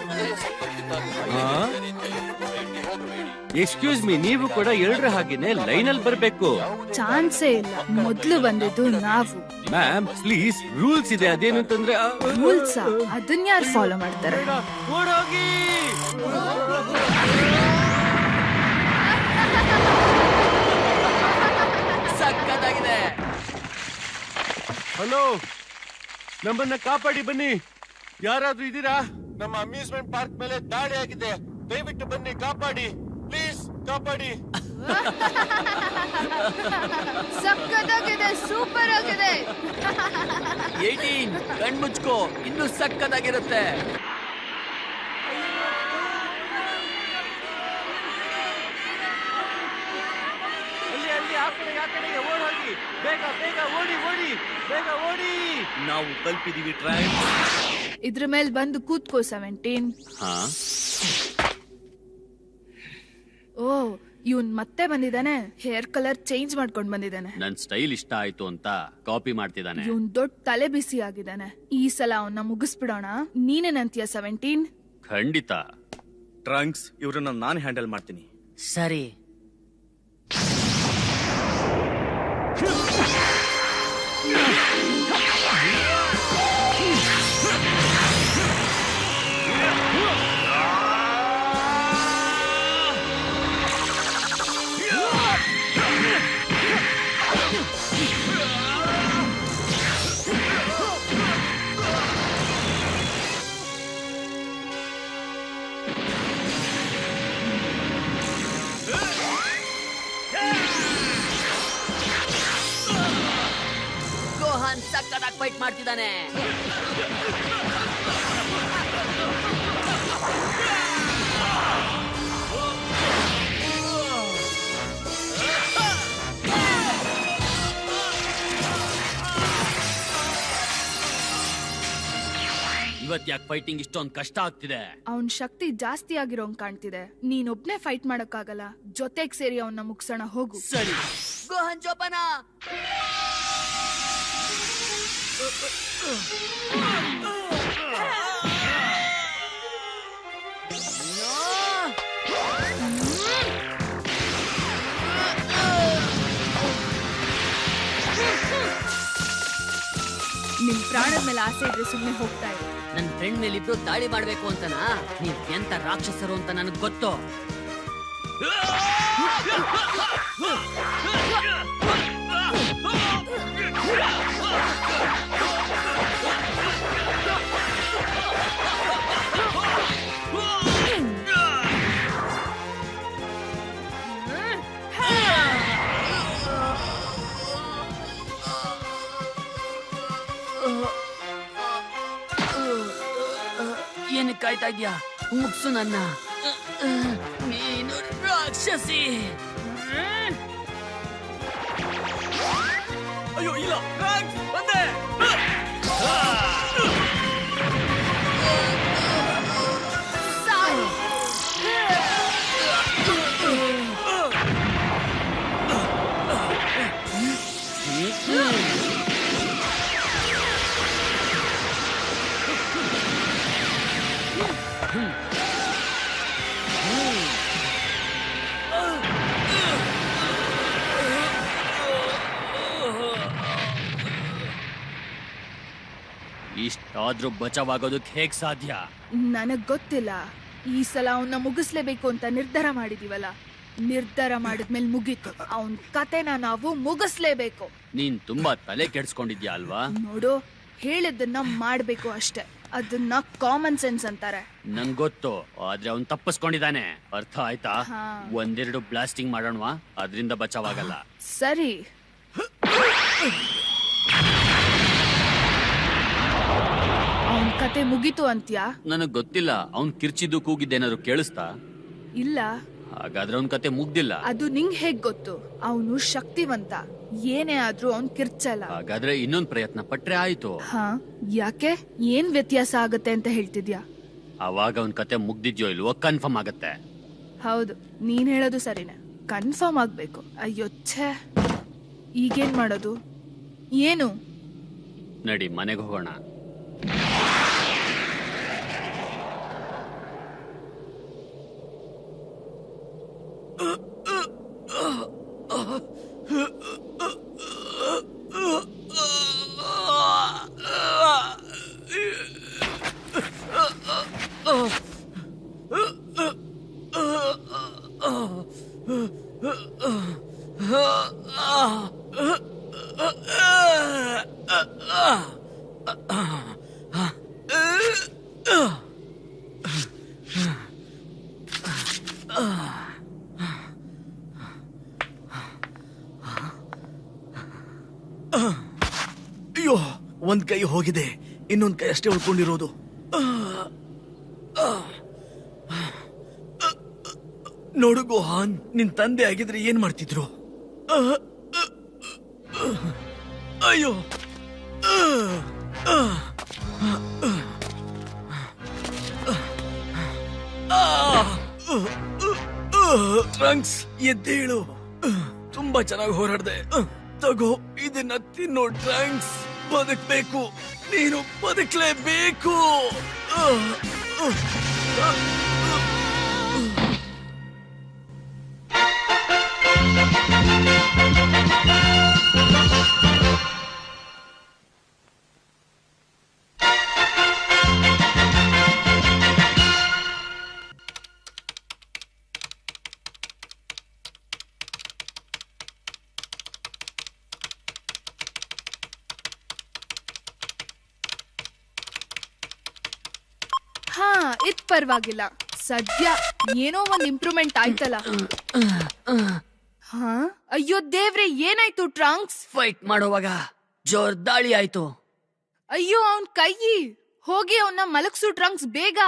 ಹೃದಯ ಸಂಪರ್ಕಿತ ಕಾಯಿಲೆಗಳಿದ್ದರೆ ದಯವಿಟ್ಟು ಹೋಗಬೇಡಿ. ಎಕ್ಸ್ಕ್ಯೂಸ್ ಮೀ, ನೀವು ಕೂಡ ಎಲ್ಲರ ಹಾಗೇನೆ ಲೈನ್ ಅಲ್ಲಿ ಬರ್ಬೇಕು. ಚಾನ್ಸೇ ಇಲ್ಲ. ಮೊದ್ಲು ಬಂದಿದ್ದು ನಾವು. ಮ್ಯಾಮ್ ಪ್ಲೀಸ್, ರೂಲ್ಸ್ ಇದೆ. ಅದೇನು ಅಂತಂದ್ರೆ ರೂಲ್ಸ್ ಅದನ್ನ ಯಾರು ಫಾಲೋ ಮಾಡ್ತಾರೆ? ಓಡೋಗಿ. ಸಕ್ಕತ್ತಾಗಿದೆ. ಹಲೋ, ನಮ್ಮನ್ನ ಕಾಪಾಡಿ ಬನ್ನಿ. ಯಾರಾದ್ರೂ ಇದೀರಾ? ನಮ್ಮ ಅಮ್ಯೂಸ್ಮೆಂಟ್ ಪಾರ್ಕ್ ಮೇಲೆ ದಾಳಿ ಆಗಿದೆ. ದಯವಿಟ್ಟು ಬನ್ನಿ, ಕಾಪಾಡಿ, ಪ್ಲೀಸ್ ಕಾಪಾಡಿ. ಸಕ್ಕತ್ತಾಗಿದೆ, ಸೂಪರ್ ಆಗಿದೆ. 18 ಕಣ್ಮುಚ್ಕೋ, ಇನ್ನೂ ಸಕ್ಕದಾಗಿರುತ್ತೆ. ನಾವು ತಲುಪಿದೀವಿ ಟ್ರೈನ್. ಇದ್ರ ಮೇಲೆ ಬಂದು ಕೂತ್ಕೋ 17. ಹಾ ಓ, ಇವನ್ ಮತ್ತೆ ಬಂದಿದ್ದಾನೆ. ಹೇರ್ ಕಲರ್ ಚೇಂಜ್ ಮಾಡ್ಕೊಂಡ್ ಬಂದಿದ್ದಾನೆ. ನನ್ ಸ್ಟೈಲ್ ಇಷ್ಟ ಆಯ್ತು ಅಂತ ಕಾಪಿ ಮಾಡ್ತಿದ್ದಾನೆ. ಇವನ್ ದೊಡ್ಡ ತಲೆ ಬಿಸಿ ಆಗಿದ್ದಾನೆ. ಈ ಸಲ ಅವನ್ನ ಮುಗಿಸ್ಬಿಡೋಣ. ನೀನೇನಂತೀಯ 17? ಖಂಡಿತ. ಟ್ರಂಕ್ಸ್, ಇವ್ರನ್ನ ನಾನು ಹ್ಯಾಂಡಲ್ ಮಾಡ್ತೀನಿ. ಸರಿ. ಗೋಹಾನ್ ಸಕ್ಕದಾಗಿ ಫೈಟ್ ಮಾಡ್ತಿದ್ದಾನೆ. ಇವತ್ ಯಾಕೆ ಫೈಟಿಂಗ್ ಇಷ್ಟೊಂದು ಕಷ್ಟ ಆಗ್ತಿದೆ? ಅವನ್ ಶಕ್ತಿ ಜಾಸ್ತಿ ಆಗಿರೋಂಗ್ ಕಾಣ್ತಿದೆ. ನೀನೊಬ್ನೇ ಫೈಟ್ ಮಾಡಕ್ಕಾಗಲ್ಲ. ಜೊತೆಗ್ ಸೇರಿ ಅವನ್ನ ಮುಗ್ಸೋಣ, ಹೋಗು. ಸರಿ. ಗೋಹಾನ್ ಜೋಪಾನ. ನಿನ್ ಪ್ರಾಣದ ಮೇಲೆ ಆಸೆ ಇದ್ರೆ ಸುಮ್ನೆ ಹೋಗ್ತಾ ಇರು. ನನ್ ಫ್ರೆಂಡ್ ಮೇಲೆ ಇಬ್ರು ದಾಳಿ ಮಾಡ್ಬೇಕು ಅಂತನಾ? ನೀವ್ ಎಂತ ರಾಕ್ಷಸರು ಅಂತ ನನಗ್ ಗೊತ್ತು. ಏನಕ್ಕೆ ಕಾಯ್ತಾ ಇದ್ಯಾ? ಮುಗ್ಸು ನನ್ನ. ನೀನು ರಾಕ್ಷಸಿ. ಅಯ್ಯೋ ಇಲ್ಲ, ಟ್ರಂಕ್ಸ್, ಬಂದೆ. ಇಷ್ಟಾದ್ರೂ ಬಚಾವಾಗೋದಕ್ಕೆ ಹೇಗ್ ಸಾಧ್ಯ? ನನಗ್ ಗೊತ್ತಿಲ್ಲ. ಈ ಸಲ ಅವನ್ನ ಮುಗಿಸ್ಲೇಬೇಕು ಅಂತ ನಿರ್ಧಾರ ಮಾಡಿದೀವಲ್ಲ. ನಿರ್ಧಾರ ಮಾಡಿದ್ಮೇಲೆ ಮುಗೀತು. ಅವನ್ ಕತೆನ ನಾವು ಮುಗಿಸ್ಲೇಬೇಕು. ನೀನ್ ತುಂಬಾ ತಲೆ ಕೆಡ್ಸ್ಕೊಂಡಿದ್ಯಾ ಅಲ್ವಾ? ನೋಡು, ಹೇಳಿದ್ದನ್ನ ಮಾಡ್ಬೇಕು ಅಷ್ಟೇ. ಅದನ್ನ ಕಾಮನ್ ಸೆನ್ಸ್ ಅಂತಾರೆ. ನಂಗ್ ಗೊತ್ತು, ಆದ್ರೆ ಅವ್ನ್ ತಪ್ಪಿಸ್ಕೊಂಡಿದ್ದಾನೆ. ಅರ್ಥ ಆಯ್ತಾ? ಹಾ. ಒಂದೆರಡು ಬ್ಲಾಸ್ಟಿಂಗ್ ಮಾಡೋಣವಾ? ಅದ್ರಿಂದ ಬಚಾವಾಗಲ್ಲ. ಸರಿ. ಅವನ್ ಕತೆ ಮುಗೀತು ಅಂತ್ಯಾ? ನನಗ್ ಗೊತ್ತಿಲ್ಲ. ಅವ್ನ್ ಕಿರ್ಚಿದ್ದು ಕೂಗಿದ್ದೇನಾದ್ರು ಕೇಳಿಸ್ತಾ? ಇಲ್ಲ. ಹಾಗಾದ್ರೆ ಅವ್ನ್ ಕತೆ ಮುಗ್ದಿಲ್ಲ. ಅದು ನಿಂಗ್ ಹೇಗ್ ಗೊತ್ತು? ಅವನು ಶಕ್ತಿವಂತ. ಏನೇ ಆದ್ರೂ ಅವ್ನ್ ಕಿರ್ಚಲ್ಲ. ಹಾಗಾದ್ರೆ ಇನ್ನೊಂದ್ ಪ್ರಯತ್ನ ಪಟ್ರೆ ಆಯ್ತು. ಹಾ, ಯಾಕೆ? ಏನ್ ವ್ಯತ್ಯಾಸ ಆಗತ್ತೆ ಅಂತ ಹೇಳ್ತಿದ್ಯಾ? ಅವಾಗ ಅವ್ನ್ ಕತೆ ಮುಗ್ದಿದ್ಯೋ ಇಲ್ವೋ ಕನ್ಫರ್ಮ್ ಆಗತ್ತೆ. ಹೌದು, ನೀನ್ ಹೇಳೋದು ಸರಿನೇ. ಕನ್ಫರ್ಮ್ ಆಗ್ಬೇಕು. ಅಯ್ಯೋ ಛೇ, ಈಗೇನ್ ಮಾಡೋದು? ಏನು? ನಡಿ ಮನೆಗೆ ಹೋಗೋಣ. ಅಯ್ಯೋ, ಒಂದ್ ಕೈ ಹೋಗಿದೆ, ಇನ್ನೊಂದ್ ಕೈ ಅಷ್ಟೇ ಉಳ್ಕೊಂಡಿರೋದು. ನೋಡು ಗೋಹಾನ್, ನಿನ್ ತಂದೆ ಆಗಿದ್ರೆ ಏನ್ ಮಾಡ್ತಿದ್ರು? ಅಯ್ಯೋ, ಟ್ರಂಕ್ಸ್, ಎದ್ದೇಳು. ತುಂಬಾ ಚೆನ್ನಾಗಿ ಹೋರಾಡ್ದೆ. ತಗೋ, ಇದನ್ನ ತಿನ್ನು ಟ್ರಂಕ್ಸ್. ಬದುಕ್ಬೇಕು, ನೀನು ಬದುಕಲೇಬೇಕು. ಹಾ, ಇದ್ ಪರವಾಗಿಲ್ಲ. ಸದ್ಯ ಏನೋ ಒಂದ್ ಇಂಪ್ರೂವ್ಮೆಂಟ್ ಆಯ್ತಲ್ಲ. ಹಾ, ಅಯ್ಯೋ ದೇವ್ರೆ, ಏನಾಯ್ತು ಟ್ರಂಕ್ಸ್? ಫೈಟ್ ಮಾಡೋವಾಗ ಜೋರ್ದಾಳಿ ಆಯ್ತು. ಅಯ್ಯೋ, ಅವನ್ ಕೈ ಹೋಗಿ ಅವನ್ನ ಮಲಗ್ಸು ಟ್ರಂಕ್ಸ್, ಬೇಗ.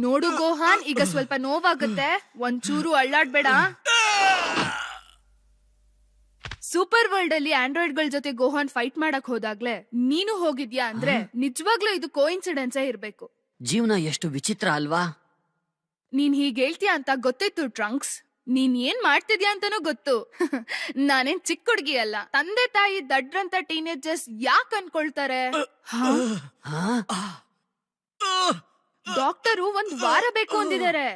ನೋಡು ಗೋಹಾನ್, ಈಗ ಸ್ವಲ್ಪ ನೋವಾಗುತ್ತೆ, ಒಂಚೂರು ಅಳ್ಳಾಡ್ಬೇಡ. ಸೂಪರ್ ವರ್ಲ್ಡ್ ಅಲ್ಲಿ ಆಂಡ್ರಾಯ್ಡ್ ಗಳ ಜೊತೆ ಗೋಹಾನ್ ಫೈಟ್ ಮಾಡಕ್ ಹೋದಾಗ್ಲೇ ನೀನು ಹೋಗಿದ್ಯಾ ಅಂದ್ರೆ ನಿಜವಾಗ್ಲೂ ಇದು ಕೋಇನ್ಸಿಡೆನ್ಸೇ ಇರ್ಬೇಕು. ಜೀವನ ಎಷ್ಟು ವಿಚಿತ್ರ ಅಲ್ವಾ? ನೀನ್ ಹೀಗ್ ಹೇಳ್ತೀಯ ಅಂತ ಗೊತ್ತಿತ್ತು ಟ್ರಂಕ್ಸ್. ನೀನ್ ಏನ್ ಮಾಡ್ತಿದ್ಯಾ ಅಂತಾನೂ ಗೊತ್ತು. ನಾನೇನ್ ಚಿಕ್ಕ ಹುಡ್ಗಿ ಅಲ್ಲ. ತಂದೆ ತಾಯಿ ದಡ್ರಂತ ಟೀನೇಜರ್ಸ್ ಯಾಕೆ ಅನ್ಕೊಳ್ತಾರೆ? ಡಾಕ್ಟರು ಒಂದ್ ವಾರ ಬೇಕು ಅಂದಿದ್ದಾರೆ.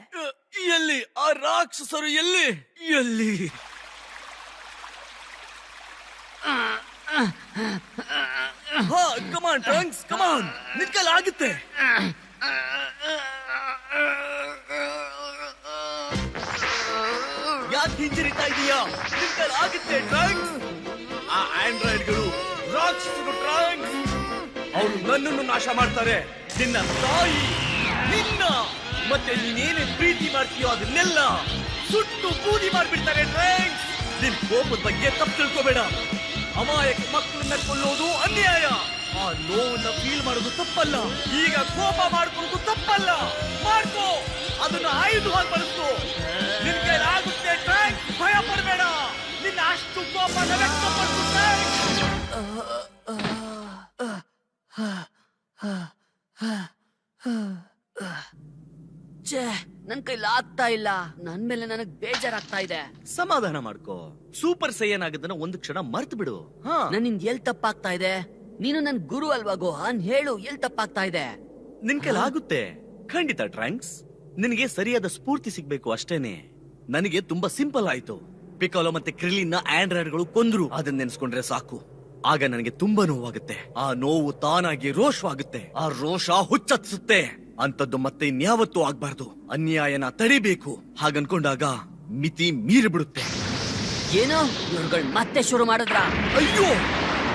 ಎಲ್ಲಿ ಆ ರಾಕ್ಷಸರು? ಎಲ್ಲಿ ಎಲ್ಲಿ? ಕಮಾನ್ ಟ್ರಂಕ್ಸ್, ಕಮಾನ್, ನಿನ್ಕಲ್ ಆಗುತ್ತೆ. ಯಾಕೆ ಹಿಂಜರಿತಾ ಇದೀಯಾ? ನಿನ್ಕಲ್ ಆಗುತ್ತೆ ಟ್ರಂಕ್ಸ್. ಆ ಆಂಡ್ರಾಯ್ಡ್ಗಳು ರಾಕ್ಷಸರು ಟ್ರಂಕ್ಸ್. ಅವರು ನನ್ನನ್ನು ನಾಶ ಮಾಡ್ತಾರೆ. ನಿನ್ನ ತಾಯಿ, ನಿನ್ನ ಮತ್ತೆ ನೀನೇನೇ ಪ್ರೀತಿ ಮಾಡ್ತೀಯೋ ಅದನ್ನೆಲ್ಲ ಸುಟ್ಟು ಬೂದಿ ಮಾಡ್ಬಿಡ್ತಾರೆ ಟ್ರಂಕ್ಸ್. ನಿನ್ ಕೋಪದ ಬಗ್ಗೆ ತಪ್ಪು ತಿಳ್ಕೋಬೇಡ. ಅಮಾಯಕ ಮಕ್ಕಳನ್ನ ಕೊಲ್ಲೋದು ಅನ್ಯಾಯ. ಆ ನೋವನ್ನ ಫೀಲ್ ಮಾಡೋದು ತಪ್ಪಲ್ಲ. ಈಗ ಕೋಪ ಮಾಡ್ಕೊಳ್ಳೋದು ತಪ್ಪಲ್ಲ. ಮಾಡ್ಕೋ, ಅದನ್ನ ಆಯುಧವಾಗಿ ಬಳಸ್ಕೋ. ನಿನ್ ಕೈಲಾಗುತ್ತೆ ಟ್ರಂಕ್ಸ್, ಭಯ ಪಡಬೇಡ. ನಿನ್ನ ಅಷ್ಟು ಕೋಪನ ವ್ಯಕ್ತಪಡಿಸು ಟ್ರಂಕ್ಸ್. ಛೇ, ನನ್ ಕೈಲಿ ಆಗ್ತಾ ಇಲ್ಲ. ನನ್ ಮೇಲೆ ನನಗ್ ಬೇಜಾರಾಗ್ತಾ ಇದೆ. ಸಮಾಧಾನ ಮಾಡ್ಕೋ. ಸೂಪರ್ ಸೈಯನ್ ಆಗಿದ್ದನ್ನ ಒಂದು ಕ್ಷಣ ಮರ್ತು ಬಿಡು. ನನ್ನಿಂದ ಎಲ್ ತಪ್ಪಾಗ್ತಾ ಇದೆ? ನೀನು ನನ್ ಗುರು ಅಲ್ವಾ ಗೋಹಾನ್? ಹೇಳು, ಎಲ್ ತಪ್ಪಾಗ್ತಾ ಇದೆ? ನಿನ್ ಕೈಲಾಗುತ್ತೆ ಖಂಡಿತ ಟ್ರಂಕ್ಸ್. ನಿನಗೆ ಸರಿಯಾದ ಸ್ಫೂರ್ತಿ ಸಿಗ್ಬೇಕು ಅಷ್ಟೇನೆ. ನನಗೆ ತುಂಬಾ ಸಿಂಪಲ್ ಆಯ್ತು. ಪಿಕಾಲೋ ಮತ್ತೆ ಕ್ರಿಲಿನ್ ಆಂಡ್ರಾಯ್ಡ್ಗಳು ಕೊಂದ್ರು. ಅದನ್ನ ನೆನ್ಸ್ಕೊಂಡ್ರೆ ಸಾಕು. ಆಗ ನನಗೆ ತುಂಬಾ ನೋವಾಗುತ್ತೆ. ಆ ನೋವು ತಾನಾಗಿ ರೋಷವಾಗುತ್ತೆ. ಆ ರೋಷ ಹುಚ್ಚತ್ಸುತ್ತೆ. ಅಂತದ್ದು ಮತ್ತೆ ಇನ್ಯಾವತ್ತೂ ಆಗ್ಬಾರ್ದು. ಅನ್ಯಾಯನ ತಡಿಬೇಕು. ಹಾಗನ್ಕೊಂಡಾಗ ಮಿತಿ ಮೀರಿ ಬಿಡುತ್ತೆ. ಏನು, ಇವ್ರುಗಳು ಮತ್ತೆ ಶುರು ಮಾಡಿದ್ರ? ಅಯ್ಯೋ,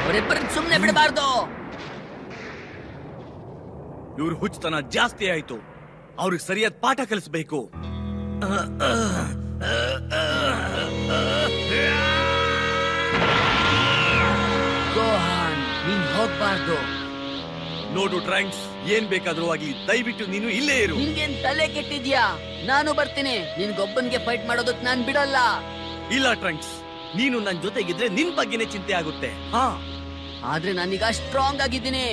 ಅವರಿಬ್ಬರನ್ನ ಸುಮ್ನೆ ಬಿಡಬಾರ್ದು. ಇವ್ರ ಹುಚ್ಚತನ ಜಾಸ್ತಿ ಆಯ್ತು. ಅವ್ರಿಗೆ ಸರಿಯಾದ ಪಾಠ ಕಲಿಸ್ಬೇಕು. ಗೋಹಾನ್, ನೀನ್ ಹೋಗ್ಬಾರ್ದು. ನೋಡು ಟ್ರಂಕ್ಸ್, ಏನ್ ಬೇಕಾದ್ರೂ ಆಗ್ಲಿ, ದಯವಿಟ್ಟು ನೀನು ಇಲ್ಲೇ ಇರು. ನಿನ್ಗೇನ್ ತಲೆ ಕೆಟ್ಟಿದ್ಯಾ? ನಾನು ಬರ್ತೀನಿ. ನಿನ್ಗೊಬ್ಬನ್ಗೆ ಫೈಟ್ ಮಾಡೋದಕ್ ನಾನ್ ಬಿಡಲ್ಲ. ಇಲ್ಲ ಟ್ರಂಕ್ಸ್, ನೀನು ನನ್ ಜೊತೆಗಿದ್ರೆ ನಿನ್ ಬಗ್ಗೆನೇ ಚಿಂತೆ ಆಗುತ್ತೆ. ಆದ್ರೆ ನಾನೀಗ ಸ್ಟ್ರಾಂಗ್ ಆಗಿದ್ದೀನಿ.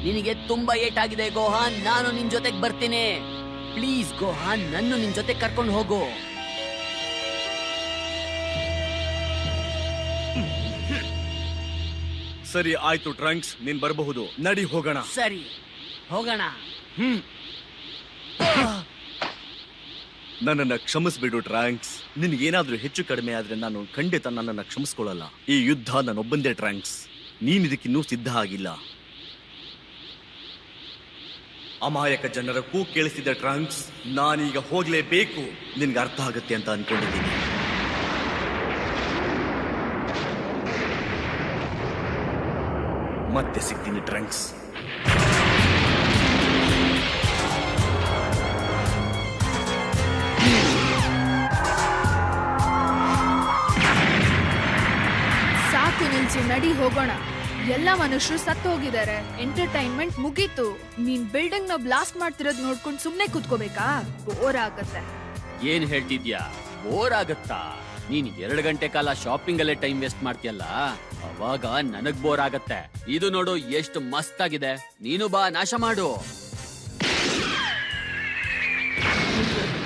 ನಿನಗೆ ತುಂಬಾ ಏಟ್ ಆಗಿದೆ ಗೋಹಾನ್. ನಾನು ನಿನ್ ಜೊತೆಗ್ ಬರ್ತೀನಿ. ಪ್ಲೀಸ್ ಗೋಹಾನ್, ನನ್ನ ನಿನ್ ಜೊತೆ ಕರ್ಕೊಂಡು ಹೋಗು. ಸರಿ ಆಯ್ತು ಟ್ರಂಕ್ಸ್, ನೀನ್ ಬರಬಹುದು. ನಡಿ ಹೋಗೋಣ. ಸರಿ, ಹೋಗೋಣ. ನನ್ನನ್ನ ಕ್ಷಮಿಸ್ಬಿಡು ಟ್ರಂಕ್ಸ್. ನಿನ್ಗೇನಾದ್ರೂ ಹೆಚ್ಚು ಕಡಿಮೆ ಆದ್ರೆ ನಾನು ಖಂಡಿತ ನನ್ನನ್ನ ಕ್ಷಮಿಸ್ಕೊಳ್ಳಲ್ಲ. ಈ ಯುದ್ಧ ನಾನೊಬ್ಬಂದೇ ಟ್ರಂಕ್ಸ್. ನೀನ್ ಇದಕ್ಕಿನ್ನೂ ಸಿದ್ಧ ಆಗಿಲ್ಲ. ಅಮಾಯಕ ಜನರ ಕೂಗು ಕೇಳಿಸಿದ ಟ್ರಂಕ್ಸ್. ನಾನೀಗ ಹೋಗ್ಲೇಬೇಕು. ನಿನ್ಗೆ ಅರ್ಥ ಆಗುತ್ತೆ ಅಂತ ಅನ್ಕೊಂಡಿದ್ದೀನಿ. ಮತ್ತೆ ಸಿಗ್ತೀನಿ ಟ್ರಂಕ್ಸ್. ಸಾಕು ನಿಲ್ಸು, ನಡಿ ಹೋಗೋಣ. ಎಲ್ಲ ಮನುಷ್ಯರು ಸತ್ತು ಹೋಗಿದ್ದಾರೆ, ಎಂಟರ್ಟೈನ್ಮೆಂಟ್ ಮುಗೀತು. ನೀನ್ ಬಿಲ್ಡಿಂಗ್ ನ ಬ್ಲಾಸ್ಟ್ ಮಾಡ್ತಿರೋದ್ ನೋಡ್ಕೊಂಡು ಸುಮ್ನೆ ಕೂತ್ಕೋಬೇಕಾ? ಬೋರ್ ಆಗತ್ತೆ. ಏನ್ ಹೇಳ್ತಿದ್ಯಾ? ಬೋರ್ ಆಗತ್ತಾ? ನೀನ್ 2 ಗಂಟೆ ಕಾಲ ಶಾಪಿಂಗ್ ಅಲ್ಲೇ ಟೈಮ್ ವೇಸ್ಟ್ ಮಾಡ್ತೀಯಲ್ಲ, ಅವಾಗ ನನಗ್ ಬೋರ್ ಆಗತ್ತೆ. ಇದು ನೋಡು ಎಷ್ಟು ಮಸ್ತ್ ಆಗಿದೆ, ನೀನು ಬಾ ನಾಶ ಮಾಡು.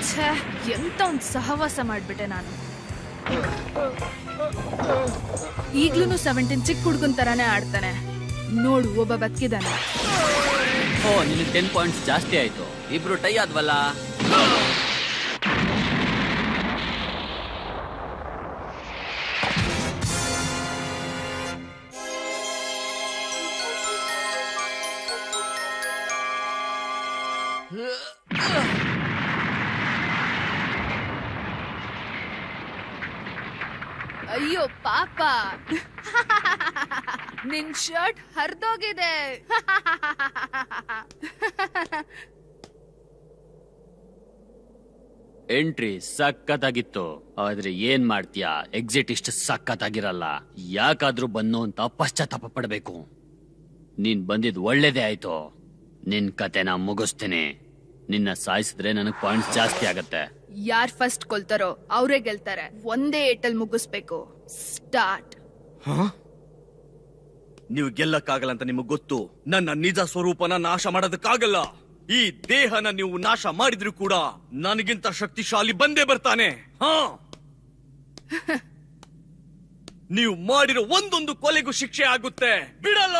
ಛೇ, ಎಂತ ಒಂದ್ ಸಹವಾಸ ಮಾಡ್ಬಿಟ್ಟೆ ನಾನು. ಈಗ್ಲೂ 17 ಚಿಕ್ಕ ಹುಡ್ಗನ್ ತರಾನೇ ಆಡ್ತಾನೆ. ನೋಡು, ಒಬ್ಬ ಬದುಕಿದಾನೆ. ಓ, ನಿನ್ 10 ಪಾಯಿಂಟ್ಸ್ ಜಾಸ್ತಿ ಆಯ್ತು. ಇಬ್ರು ಟೈ ಆದ್ವಲ್ಲ. ಅಯ್ಯೋ ಪಾಪ, ನಿನ್ ಶರ್ಟ್ ಹರಿದೋಗಿದೆ. ಎಂಟ್ರಿ ಸಖತ್ತಾಗಿತ್ತು, ಆದ್ರೆ ಏನ್ ಮಾಡ್ತೀಯಾ, ಎಕ್ಸಿಟ್ ಇಷ್ಟು ಸಖತ್ತಾಗಿರಲ್ಲ. ಯಾಕಾದ್ರೂ ಬನ್ನು ಅಂತ ಪಶ್ಚಾತ್ತಾಪ ಪಡ್ಬೇಕು. ನೀನ್ ಬಂದಿದ್ ಒಳ್ಳೇದೇ ಆಯ್ತು. ನಿನ್ ಕತೆನ ಮುಗಿಸ್ತೀನಿ. ನಿನ್ನ ಸಾಯಿಸಿದ್ರೆ ನನಗ್ ಪಾಯಿಂಟ್ಸ್ ಜಾಸ್ತಿ ಆಗತ್ತೆ. ಯಾರ್ ಫಸ್ಟ್ ಕೊಲ್ತಾರೋ ಅವರೇ ಗೆಲ್ತಾರೆ. ಒಂದೇ ಏಟಲ್ ಮುಗಿಸ್ಬೇಕು. ಸ್ಟಾರ್ಟ್. ನೀವು ಗೆಲ್ಲಕ್ಕಾಗಲ್ಲ ಅಂತ ನಿಮಗ್ ಗೊತ್ತು. ನನ್ನ ನಿಜ ಸ್ವರೂಪನ ನಾಶ ಮಾಡೋದಕ್ಕಾಗಲ್ಲ. ಈ ದೇಹನ ನೀವು ನಾಶ ಮಾಡಿದ್ರು ಕೂಡ ನನಗಿಂತ ಶಕ್ತಿಶಾಲಿ ಬಂದೇ ಬರ್ತಾನೆ. ನೀವು ಮಾಡಿರೋ ಒಂದೊಂದು ಕೊಲೆಗೂ ಶಿಕ್ಷೆ ಆಗುತ್ತೆ, ಬಿಡಲ್ಲ.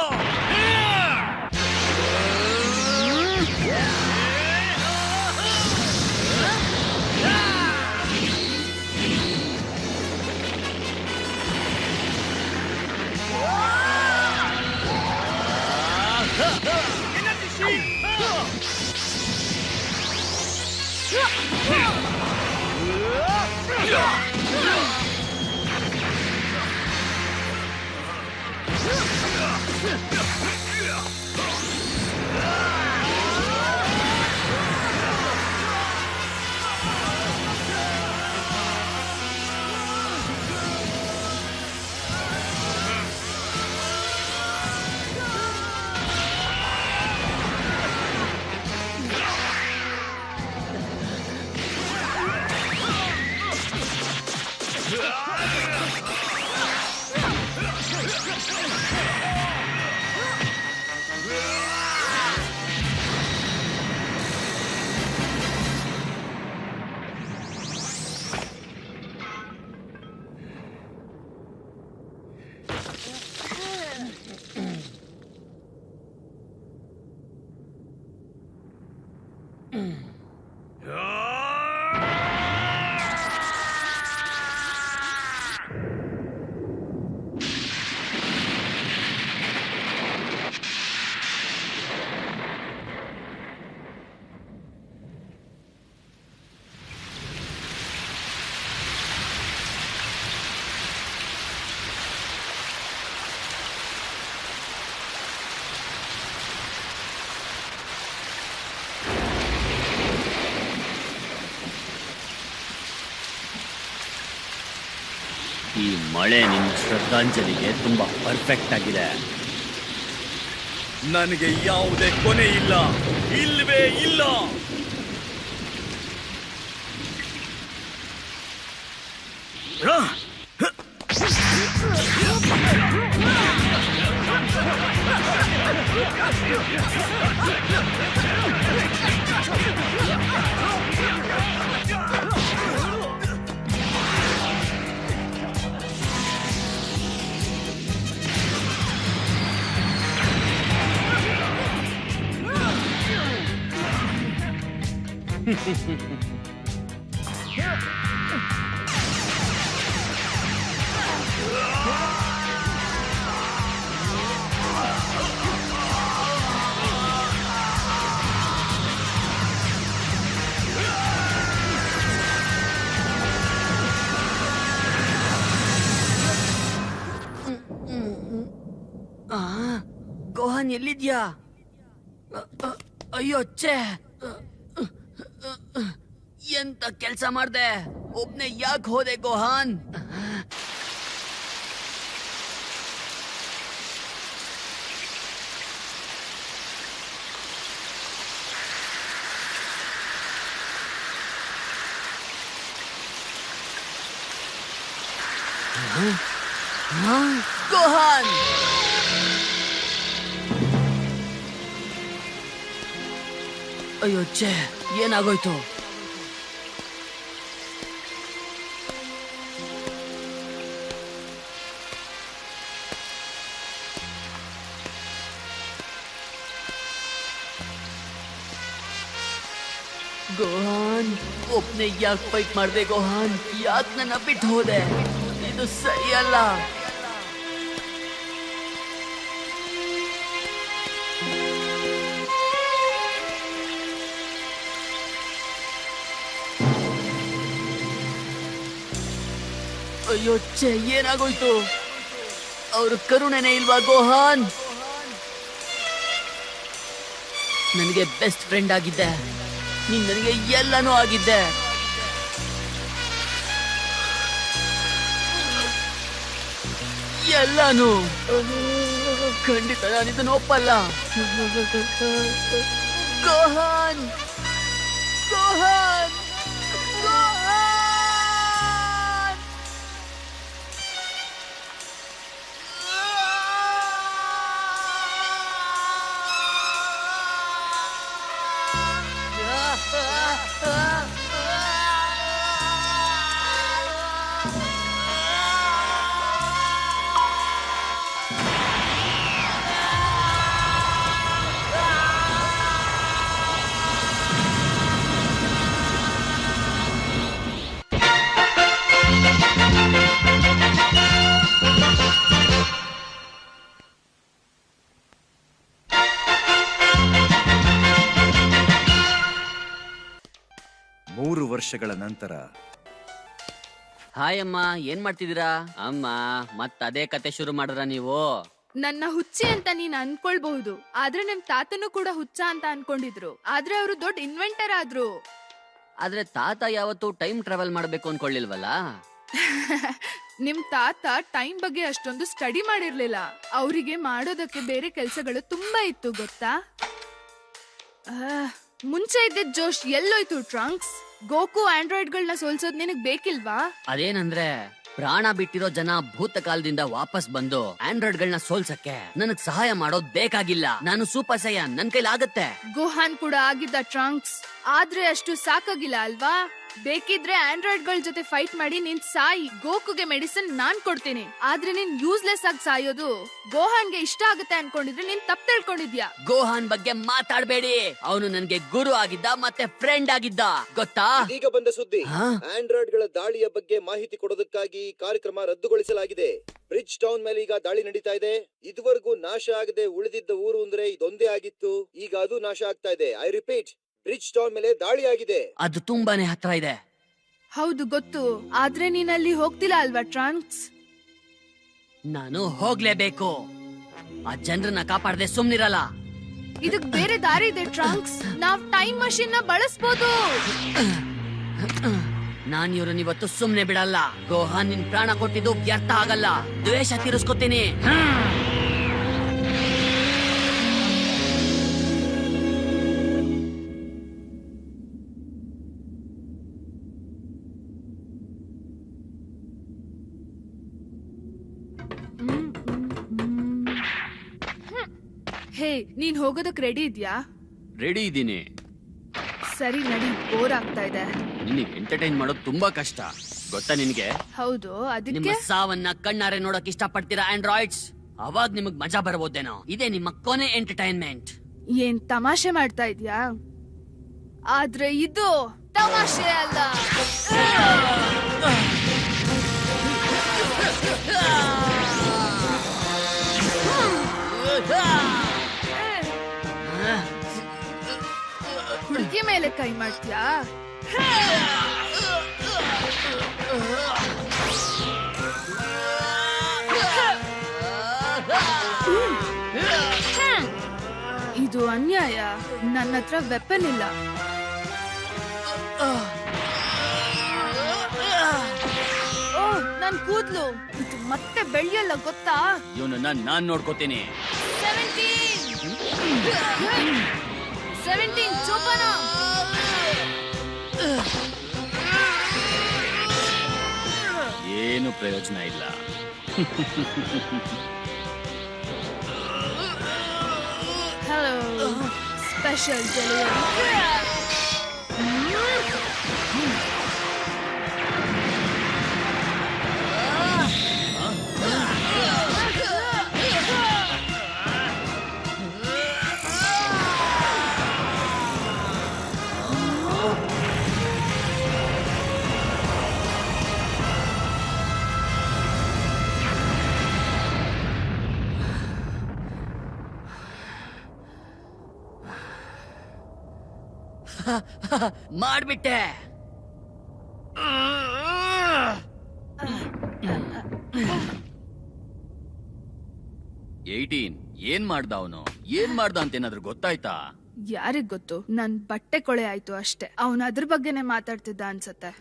ಈ ಮಳೆ ನಿನ್ನ ಶ್ರದ್ಧಾಂಜಲಿಗೆ ತುಂಬಾ ಪರ್ಫೆಕ್ಟ್ ಆಗಿದೆ. ನನಗೆ ಯಾವುದೇ ಕೊನೆ ಇಲ್ಲ, ಇಲ್ವೇ ಇಲ್ಲ. ಗೋಹನ್ ಎಲ್ಲಿದ್ಯಾ? ಅಯ್ಯೋ ಛೇ, ಎಂತ ಕೆಲ್ಸ ಮಾಡ್ದೆ? ಒಬ್ನೇ ಯಾಕೆ ಹೋದೆ ಗೋಹನ್? ಗೋಹಾನ್ ಅಯ್ಯೋ ಛೇ, ಏನಾಗೋಯ್ತು? ಗೋಹಾನ್, ಒಬ್ನೇ ಯಾಕೆ ಫೈಟ್ ಮಾಡ್ದೆ ಗೋಹಾನ್? ಯಾಕೆ ನನ್ನ ಬಿಟ್ಟು ಹೋದೆ? ಇದು ಸರಿಯಲ್ಲ. ಅಯ್ಯೋ ಛೇ, ಏನಾಗೋಯ್ತು? ಅವ್ರ ಕರುಣೆನೇ ಇಲ್ವಾ ಗೋಹಾನ್? ನನಗೆ ಬೆಸ್ಟ್ ಫ್ರೆಂಡ್ ಆಗಿದ್ದೆ, ನೀನ್ ನನಗೆ ಎಲ್ಲನೂ ಆಗಿದ್ದೆ. ಎಲ್ಲಾನು ಖಂಡಿತ ನಾನು ಇದನ್ನು ಒಪ್ಪಲ್ಲ. ಗೋಹಾನ್, ಗೋಹಾನ್, ಗೋಹಾನ್! ಮೂರು ವರ್ಷಗಳ ನಂತರ ಹಾಯ್ ಅಮ್ಮ, ಏನ್ ಮಾಡ್ತಿದ್ದೀರಾ? ಅಮ್ಮ, ಮತ್ ಅದೇ ಕತೆ ಶುರು ಮಾಡಿದ್ರ ನೀವು? ನನ್ನ ಹುಚ್ಚಿ ಅಂತ ನೀನ್ ಅನ್ಕೊಳ್ಬಹುದು, ಆದ್ರೆ ನಮ್ ತಾತನು ಕೂಡ ಹುಚ್ಚ ಅಂತ ಅನ್ಕೊಂಡಿದ್ರು. ಆದ್ರೆ ಅವರು ದೊಡ್ಡ ಇನ್ವೆಂಟರ್ ಆದ್ರು. ಆದ್ರೆ ತಾತ ಯಾವತ್ತೂ ಟೈಮ್ ಟ್ರಾವೆಲ್ ಮಾಡ್ಬೇಕು ಅನ್ಕೊಳ್ಳಿಲ್ವಲ್ಲ? ನಿಮ್ ತಾತ ಟೈಮ್ ಬಗ್ಗೆ ಅಷ್ಟೊಂದು ಸ್ಟಡಿ ಮಾಡಿರ್ಲಿಲ್ಲ. ಅವರಿಗೆ ಮಾಡೋದಕ್ಕೆ ಬೇರೆ ಕೆಲ್ಸಗಳು ತುಂಬಾ ಇತ್ತು ಗೊತ್ತಾ. ಮುಂಚೆ ಇದ್ದಿದ್ ಜೋಶ್ ಎಲ್ಲೋಯ್ತು ಟ್ರಂಕ್ಸ್? ಗೋಕು ಆಂಡ್ರಾಯ್ಡ್ಗಳನ್ನ ಸೋಲ್ಸೋದ್ ನಿನಗ್ ಬೇಕಿಲ್ವಾ? ಅದೇನಂದ್ರೆ ಪ್ರಾಣ ಬಿಟ್ಟಿರೋ ಜನ ಭೂತಕಾಲದಿಂದ ವಾಪಸ್ ಬಂದು ಆಂಡ್ರಾಯ್ಡ್ಗಳನ್ನ ಸೋಲ್ಸಕ್ಕೆ ನನಗ್ ಸಹಾಯ ಮಾಡೋದ್ ಬೇಕಾಗಿಲ್ಲ. ನಾನು ಸೂಪರ್ ಸೈಯನ್, ನನ್ ಕೈಲಾಗತ್ತೆ. ಗೋಹಾನ್ ಕೂಡ ಆಗಿದ್ದ ಟ್ರಂಕ್ಸ್, ಆದ್ರೆ ಅಷ್ಟು ಸಾಕಾಗಿಲ್ಲ ಅಲ್ವಾ? ಬೇಕಿದ್ರೆ ಆಂಡ್ರಾಯ್ಡ್ಗಳ ಜೊತೆ ಫೈಟ್ ಮಾಡಿ ನೀನ್ ಸಾಯಿ. ಗೋಕುಗೆ ಮೆಡಿಸಿನ್ ನಾನ್ ಕೊಡ್ತೀನಿ. ಆದ್ರೆ ನೀನ್ ಯೂಸ್ಲೆಸ್ ಆಗಿ ಸಾಯೋದು ಗೋಹಾನ್ಗೆ ಇಷ್ಟ ಆಗುತ್ತೆ ಅನ್ಕೊಂಡಿದ್ರೆ ನೀನ್ ತಪ್ಪು ತಿಳ್ಕೊಂಡಿದ್ಯಾ. ಗೋಹಾನ್ ಬಗ್ಗೆ ಮಾತಾಡ್ಬೇಡಿ. ಅವನು ನನ್ಗೆ ಗುರು ಆಗಿದ್ದ ಮತ್ತೆ ಫ್ರೆಂಡ್ ಆಗಿದ್ದ, ಗೊತ್ತಾ? ಈಗ ಬಂದ ಸುದ್ದಿ, ಆಂಡ್ರಾಯ್ಡ್ ಗಳ ದಾಳಿಯ ಬಗ್ಗೆ ಮಾಹಿತಿ ಕೊಡೋದಕ್ಕಾಗಿ ಕಾರ್ಯಕ್ರಮ ರದ್ದುಗೊಳಿಸಲಾಗಿದೆ. ಬ್ರಿಡ್ಜ್ ಟೌನ್ ಮೇಲೆ ಈಗ ದಾಳಿ ನಡೀತಾ ಇದೆ. ಇದುವರೆಗೂ ನಾಶ ಆಗದೆ ಉಳಿದಿದ್ದ ಊರು ಅಂದ್ರೆ ಇದೊಂದೇ ಆಗಿತ್ತು. ಈಗ ಅದು ನಾಶ ಆಗ್ತಾ ಇದೆ. ಐ ರಿಪೀಟ್, ಬ್ರಿಡ್ಜ್ ಟೌನ್ ಮೇಲೆ ದಾಳಿ ಆಗಿದೆ. ಅದು ತುಂಬಾನೇ ಹತ್ರ ಇದೆ. ಹೌದು ಗೊತ್ತು, ಆದ್ರೆ ನೀನ್ ಅಲ್ಲಿ ಹೋಗ್ತಿಲ್ಲ ಅಲ್ವಾ ಟ್ರಂಕ್ಸ್? ನಾನು ಹೋಗ್ಲೇಬೇಕು. ಆ ಜನರನ್ನ ಕಾಪಾಡದೆ ಸುಮ್ನಿರಲ್ಲ. ಇದಕ್ ಬೇರೆ ದಾರಿ ಇದೆ ಟ್ರಂಕ್ಸ್. ನಾವ್ ಟೈಮ್ ಮಷೀನ್ ನ ಬಳಸ್ಬೋದು. ನಾನ್ ಇವ್ರನ್ನ ಇವತ್ತು ಸುಮ್ನೆ ಬಿಡಲ್ಲ. ಗೋಹಾನ್ ನಿನ್ ಪ್ರಾಣ ಕೊಟ್ಟಿದ್ದು ವ್ಯರ್ಥ ಆಗಲ್ಲ. ದ್ವೇಷ ತೀರಿಸ್ಕೊತೀನಿ. ಹೇ, ನೀನ್ ಹೋಗೋದಕ್ ರೆಡಿ ಇದ್ಯಾ? ರೆಡಿ ಇದ್ದೀನಿ. ಸರಿ ನಡಿ, ಬೋರ್ ಆಗ್ತಾ ಇದೆ. ನಿನಗೆ ಎಂಟರ್ಟೈನ್ ಮಾಡೋದು ತುಂಬಾ ಕಷ್ಟ ಗೊತ್ತಾ ನಿನ್ಗೆ? ಹೌದು, ನಿಮ್ಮ ಅದಕ್ಕೆ ಸಾವನ್ನ ಕಣ್ಣಾರೆ ನೋಡಕ್ ಇಷ್ಟಪಡ್ತೀರಾ ಆಂಡ್ರಾಯ್ಡ್ಸ್? ಅವಾಗ ನಿಮಗ್ ಮಜಾ ಬರಬಹುದೇನೋ. ಇದೇ ನಿಮ್ಮ ಕೊನೆ ಎಂಟರ್ಟೈನ್ಮೆಂಟ್. ಏನ್ ತಮಾಷೆ ಮಾಡ್ತಾ ಇದ್ಯಾ? ಆದ್ರೆ ಇದು ತಮಾಷೆ ಅಲ್ಲ. ಹುಡುಗಿ ಮೇಲೆ ಕೈ ಮಾಡ್ತೀಯಾ? ಇದು ಅನ್ಯಾಯ. ನನ್ನ ಹತ್ರ ವೆಪನ್ ಇಲ್ಲ. ಓ, ನನ್ ಕೂದ್ಲು ಇದು ಮತ್ತೆ ಬೆಳೆಯಲ್ಲ ಗೊತ್ತಾ? ಇವನನ್ನ ನಾನ್ ನೋಡ್ಕೋತೀನಿ. 17 ಚೋಪನ. ಏನು ಪ್ರಯೋಜನ ಇಲ್ಲ. Hello, special delivery. ಮಾಡ್ಬಿಟ್ಟೆ. 18 ಏನ್ ಮಾಡ್ದ ಅವನು? ಏನ್ ಮಾಡ್ದ ಅಂತ ಏನಾದ್ರು ಗೊತ್ತಾಯ್ತಾ? ಯಾರಿಗ್ ಗೊತ್ತು, ನನ್ ಬಟ್ಟೆ ಕೊಳೆ ಆಯ್ತು ಅಷ್ಟೇ. ಅವನ್ ಅದ್ರ ಬಗ್ಗೆನೆ ಮಾತಾಡ್ತಿದ್ದ ಅನ್ಸತ್ತೆ.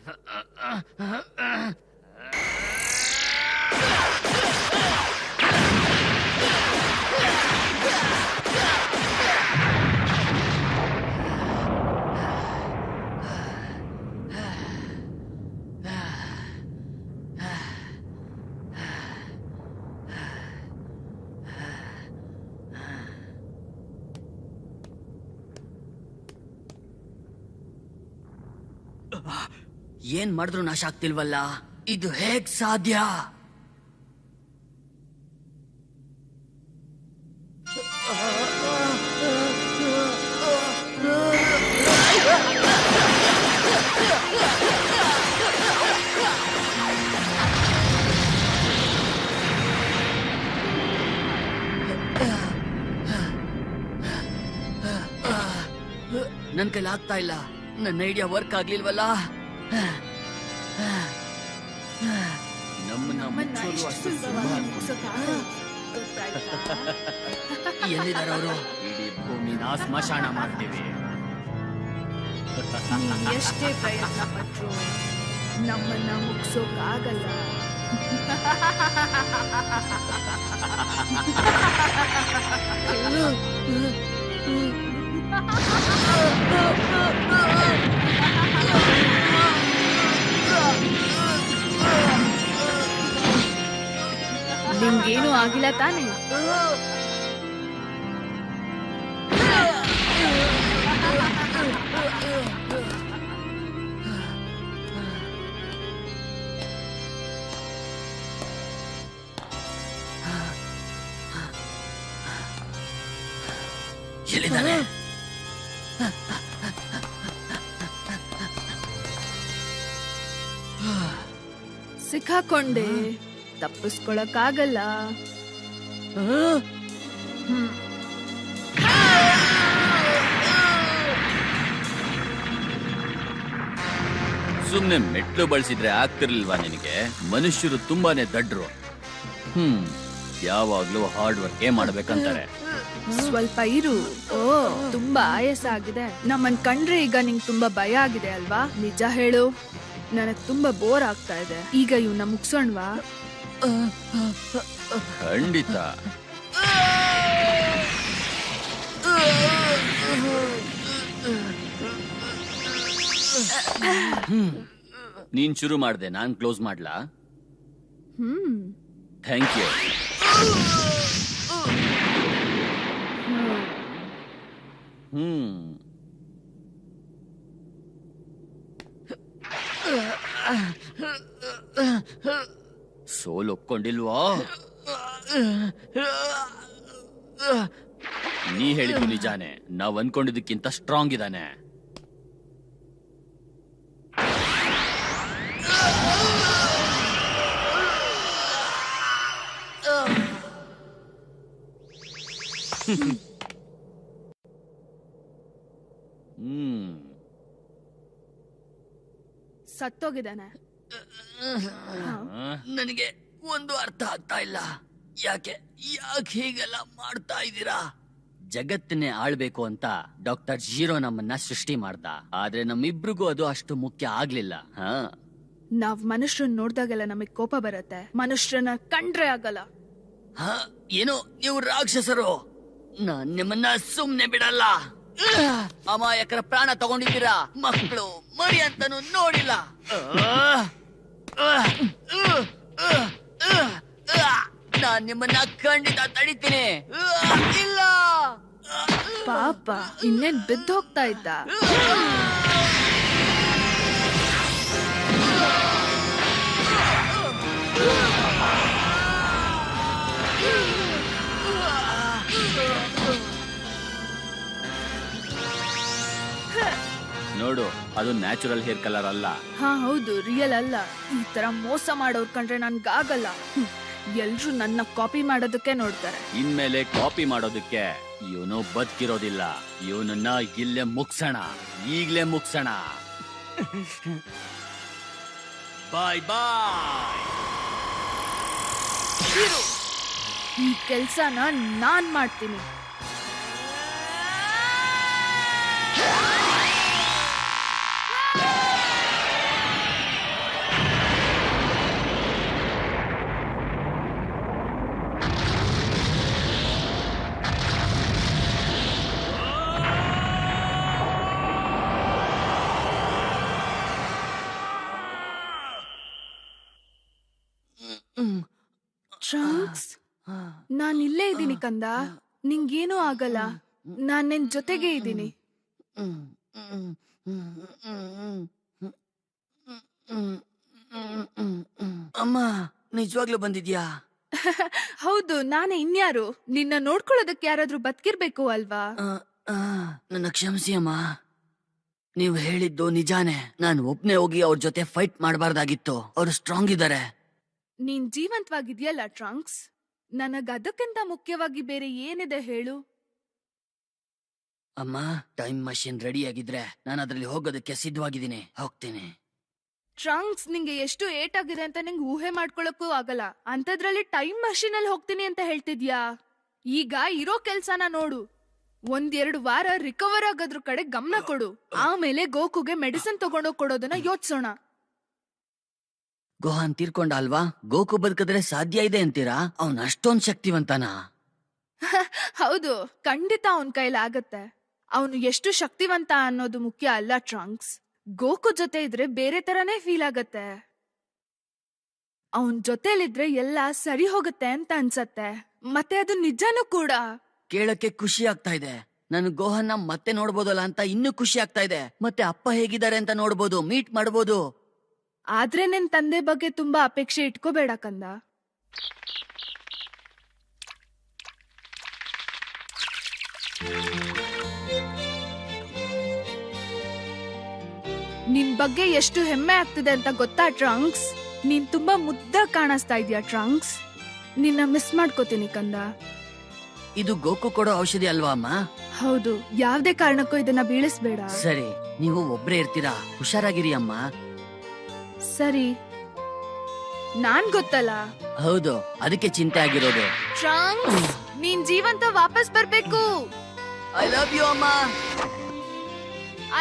ಏನ್ ಮಾಡಿದ್ರು ನಾಶ ಆಗ್ತಿಲ್ವಲ್ಲ, ಇದು ಹೇಗ್ ಸಾಧ್ಯ? ನನ್ ಕೈಲಿ ಆಗ್ತಾ ಇಲ್ಲ. ನನ್ನ ಐಡಿಯಾ ವರ್ಕ್ ಆಗ್ಲಿಲ್ವಲ್ಲ. ನಮ್ಮನ್ನ ಇಷ್ಟು ಸುಲಭವಾಗಿ ಮುಗ್ಸೋಕ್ಕಾಗಲ್ಲ. ಗೊತ್ತಾಯ್ತಾ? ಎಲ್ಲಿದಾರ ಅವರು? ಇಡೀ ಭೂಮಿನ ಸ್ಮಶಾನ ಮಾಡ್ತೀವಿ. ನೀನ್ ಎಷ್ಟೇ ಪ್ರಯತ್ನ ಪಟ್ರು ನಮ್ಮನ್ನ ಮುಗ್ಸೋಕ್ಕಾಗಲ್ಲ. ನಿಮ್ಗೇನು ಆಗಿಲ್ಲ ತಾನೇ? ಎಲ್ಲಿದ್ದಾನೆ? ಸಿಕ್ಕಾಕೊಂಡೆ, ತಪ್ಪಿಸ್ಕೊಳಕ್ಕಾಗಲ್ಲ. ಸುಮ್ನೆ ಮೆಟ್ಲು ಬಳಸಿದ್ರೆ ಆಗ್ತಿರ್ಲಿಲ್ವಾ ನಿನಗೆ? ಮನುಷ್ಯರು ತುಂಬಾನೇ ದಡ್ರು. ಯಾವಾಗ್ಲೂ ಹಾರ್ಡ್ ವರ್ಕೇ ಮಾಡ್ಬೇಕಂತಾರೆ. ಸ್ವಲ್ಪ ಇರು. ಓ, ತುಂಬಾ ಆಯಾಸ ಆಗಿದೆ. ನಮ್ಮನ್ ಕಂಡ್ರೆ ಈಗ ನಿಂಗ್ ತುಂಬಾ ಭಯ ಆಗಿದೆ ಅಲ್ವಾ? ನಿಜ ಹೇಳು, ನನಗ್ ತುಂಬಾ ಬೋರ್ ಆಗ್ತಾ ಇದೆ. ಈಗ ಇವ್ನ ಮುಗ್ಸೋಣ್ವಾ? ಖಂಡಿತ. ನೀನ್ ಶುರು ಮಾಡ್ದೆ, ನಾನ್ ಕ್ಲೋಸ್ ಮಾಡ್ಲಾ? Thank you. ಸೋಲ್ ಒಪ್ಕೊಂಡಿಲ್ವಾ? ನೀ ಹೇಳಿದ್ದು ನಿಜಾನೇ, ನಾವ್ ಅನ್ಕೊಂಡಿದ್ದಕ್ಕಿಂತ ಸ್ಟ್ರಾಂಗ್ ಇದ್ದಾನೆ. ಸತ್ತೋಗಿದ್ದಾನೆ. ನನಗೆ ಒಂದು ಅರ್ಥ ಆಗ್ತಾ ಇಲ್ಲ. ಯಾಕೆ ಹೀಗೆಲ್ಲ ಮಾಡ್ತಾ ಇದ್ದೀರಾ? ಜಗತ್ತನ್ನೇ ಆಳ್ಬೇಕು ಅಂತ ಡಾಕ್ಟರ್ ಜೀರೋ ನಮ್ಮನ್ನ ಸೃಷ್ಟಿ ಮಾಡ್ದ. ಆದ್ರೆ ನಮ್ಮಿಬ್ರಿಗೂ ಅದು ಅಷ್ಟು ಮುಖ್ಯ ಆಗ್ಲಿಲ್ಲ. ನಾವ್ ಮನುಷ್ಯರನ್ನ ನೋಡ್ದಾಗೆಲ್ಲ ನಮಗ್ ಕೋಪ ಬರುತ್ತೆ, ಮನುಷ್ಯರನ್ನ ಕಂಡ್ರೆ ಆಗಲ್ಲ. ಏನು ನೀವು ರಾಕ್ಷಸರು? ನಾನ್ ನಿಮ್ಮನ್ನ ಸುಮ್ನೆ ಬಿಡಲ್ಲ. ಅಮಾಯಕರ ಪ್ರಾಣ ತಗೊಂಡಿದ್ದೀರಾ. ಮಕ್ಕಳು ಮರಿ ಅಂತಾನು ನೋಡಿಲ್ಲ. ನಾನ್ ನಿಮ್ಮನ್ನ ಖಂಡಿತ ತಡಿತೀನಿ. ಇಲ್ಲ. ಪಾಪ ಇನ್ನೇನ್ ಬಿದ್ದು ಹೋಗ್ತಾ ಇದ್ದ. ನೋಡು, ಅದು ನ್ಯಾಚುರಲ್ ಹೇರ್ ಕಲರ್ ಅಲ್ಲ. ಹಾ ಹೌದು, ರಿಯಲ್ ಅಲ್ಲ. ಈ ತರ ಮೋಸ ಮಾಡೋರ್ ಕಂಡ್ರೆ ನನ್ಗಾಗಲ್ಲ. ಎಲ್ರು ನನ್ನ ಕಾಪಿ ಮಾಡೋದಕ್ಕೆ ನೋಡ್ತಾರೆ. ಇನ್ಮೇಲೆ ಕಾಪಿ ಮಾಡೋದಕ್ಕೆ ಇವನು ಬದುಕಿರೋದಿಲ್ಲ. ಇವನನ್ನ ಇಲ್ಲೇ ಮುಗ್ಸೋಣ, ಈಗ್ಲೇ ಮುಗ್ಸೋಣ. ಬಾಯ್ ಬಾಯ್. ಈ ಕೆಲ್ಸನ ನಾನ್ ಮಾಡ್ತೀನಿ. ಟ್ರಂಕ್ಸ್, ನಾನ್ ಇಲ್ಲೇ ಇದ್ದೀನಿ ಕಂದ. ನಿಂಗೇನೂ ಆಗಲ್ಲ. ನಾನ್ ನಿನ್ ಜೊತೆಗೆ ಇದ್ದೀನಿ. ಅಮ್ಮ, ನಿಜವಾಗ್ಲೂ ಬಂದಿದ್ಯಾ? ಹೌದು, ನಾನೇ. ಇನ್ಯಾರು? ನಿನ್ನ ನೋಡ್ಕೊಳ್ಳೋದಕ್ಕೆ ಯಾರಾದ್ರೂ ಬದುಕಿರ್ಬೇಕು ಅಲ್ವಾ? ನನ್ನ ಕ್ಷಮಿಸಿ ಅಮ್ಮ. ನೀವು ಹೇಳಿದ್ದು ನಿಜಾನೇ. ನಾನು ಒಬ್ನೇ ಹೋಗಿ ಅವ್ರ ಜೊತೆ ಫೈಟ್ ಮಾಡಬಾರ್ದಾಗಿತ್ತು. ಅವ್ರು ಸ್ಟ್ರಾಂಗ್ ಇದ್ದಾರೆ. ನೀನ್ ಜೀವಂತವಾಗಿದ್ಯಲ್ಲ ಟ್ರಂಕ್ಸ್. ನನಗ್ ಅದಕ್ಕಿಂತ ಮುಖ್ಯವಾಗಿ ಬೇರೆ ಏನಿದೆ ಹೇಳು? ಅಮ್ಮ, ಟೈಮ್ ಮಷಿನ್ ರೆಡಿ ಆಗಿದ್ರೆ ನಾನು ಅದ್ರಲ್ಲಿ ಹೋಗೋದಕ್ಕೆ ಸಿದ್ಧವಾಗಿದ್ದೀನಿ. ಹೋಗ್ತೀನಿ. ಟ್ರಂಕ್ಸ್, ನಿಂಗೆ ಎಷ್ಟು ಏಟಾಗಿದೆ ಅಂತ ನಿಂಗೆ ಊಹೆ ಮಾಡ್ಕೊಳಕ್ಕೂ ಆಗಲ್ಲ. ಅಂತದ್ರಲ್ಲಿ ಟೈಮ್ ಮಷೀನ್ ಅಲ್ಲಿ ಹೋಗ್ತೀನಿ ಅಂತ ಹೇಳ್ತಿದ್ಯಾ? ಈಗ ಇರೋ ಕೆಲ್ಸನ ನೋಡು. 1-2 ವಾರ ರಿಕವರ್ ಆಗೋದ್ರ ಕಡೆ ಗಮನ ಕೊಡು. ಆಮೇಲೆ ಗೋಕುಗೆ ಮೆಡಿಸಿನ್ ತಗೊಂಡೋಗ್ ಕೊಡೋದನ್ನ ಯೋಚಿಸೋಣ. ಗೋಹಾನ್ ತೀರ್ಕೊಂಡ ಅಲ್ವಾ? ಗೋಕು ಬದುಕಿದ್ರೆ ಸಾಧ್ಯ ಇದೆ ಅಂತೀರಾ? ಅವನ್ ಅಷ್ಟೊಂದ್ ಶಕ್ತಿವಂತನಾ? ಹೌದು, ಖಂಡಿತ ಅವನ್ ಕೈಲಾಗತ್ತೆ. ಅವನು ಎಷ್ಟು ಶಕ್ತಿವಂತ ಅನ್ನೋದು ಮುಖ್ಯ ಅಲ್ಲ ಟ್ರಂಕ್ಸ್. ಗೋಕು ಜೊತೆ ಇದ್ರೆ ಬೇರೆ ತರನೇ ಫೀಲ್ ಆಗತ್ತೆ. ಅವನ್ ಜೊತೆಲಿದ್ರೆ ಎಲ್ಲ ಸರಿ ಹೋಗುತ್ತೆ ಅಂತ ಅನ್ಸತ್ತೆ. ಮತ್ತೆ ಅದು ನಿಜನೂ ಕೂಡ. ಕೇಳಕ್ಕೆ ಖುಷಿ ಆಗ್ತಾ ಇದೆ. ನಾನು ಗೋಹನ್ನ ಮತ್ತೆ ನೋಡ್ಬೋದಲ್ಲ ಅಂತ ಇನ್ನೂ ಖುಷಿ ಆಗ್ತಾ ಇದೆ. ಮತ್ತೆ ಅಪ್ಪ ಹೇಗಿದ್ದಾರೆ ಅಂತ ನೋಡ್ಬೋದು, ಮೀಟ್ ಮಾಡ್ಬೋದು. ಆದ್ರೆ ನಿನ್ ತಂದೆ ಬಗ್ಗೆ ತುಂಬಾ ಅಪೇಕ್ಷೆ ಇಟ್ಕೋಬೇಡ ಕಂದ. ನಿನ್ ಬಗ್ಗೆ ಎಷ್ಟು ಹೆಮ್ಮೆ ಆಗ್ತಿದೆ ಅಂತ ಗೊತ್ತಾ ಟ್ರಂಕ್ಸ್? ನೀನ್ ತುಂಬಾ ಮುದ್ದಾಗಿ ಕಾಣಿಸ್ತಾ ಇದೀಯ ಟ್ರಂಕ್ಸ್. ನಿನ್ನ ಮಿಸ್ ಮಾಡ್ಕೋತೀನಿ ಕಂದ. ಇದು ಗೋಕು ಕೊಡೋ ಔಷಧಿ ಅಲ್ವಾ ಅಮ್ಮ? ಹೌದು, ಯಾವ್ದೇ ಕಾರಣಕ್ಕೂ ಇದನ್ನ ಬೀಳಿಸ್ಬೇಡ. ಸರಿ, ನೀವು ಒಬ್ರೇ ಇರ್ತೀರಾ. ಹುಷಾರಾಗಿರಿ ಅಮ್ಮ. ಸರಿ, ನಾನ್ ಗೊತ್ತಲ್ಲ. ಹೌದು, ಅದಕ್ಕೆ ಚಿಂತೆ ಆಗಿರೋದು. ಟ್ರಂಕ್ಸ್, ನೀನ್ ಜೀವಂತ ವಾಪಸ್ ಬರ್ಬೇಕು. ಐ ಲವ್ ಯು ಅಮ್ಮ.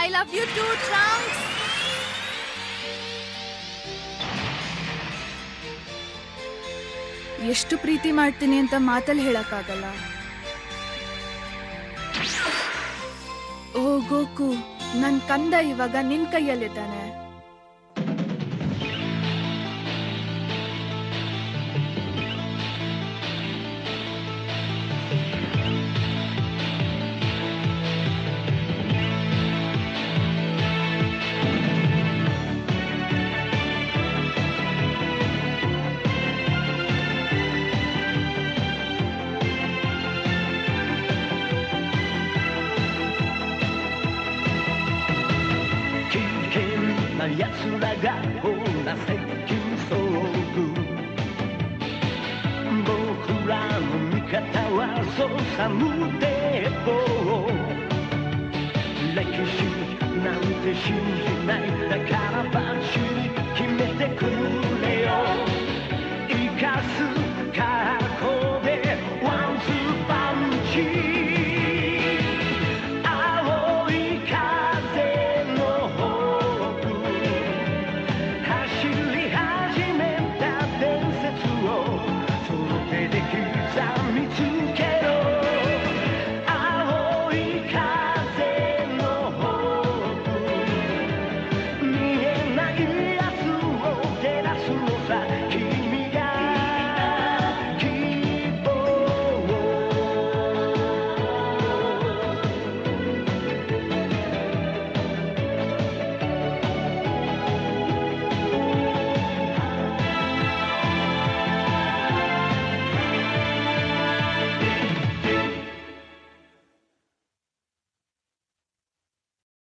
I love you too Trunks. ಎಷ್ಟು ಪ್ರೀತಿ ಮಾಡ್ತೀನಿ ಅಂತ ಮಾತಲ್ಲಿ ಹೇಳಕ್ಕಾಗಲ್ಲ. ಓ ಗೋಕು, ನನ್ ಕಂದ ಇವಾಗ ನಿನ್ ಕೈಯಲ್ಲಿದ್ದಾನೆ.奴らがほら接近遭遇僕らの味方はそうさ無抵抗歴史なんて信じない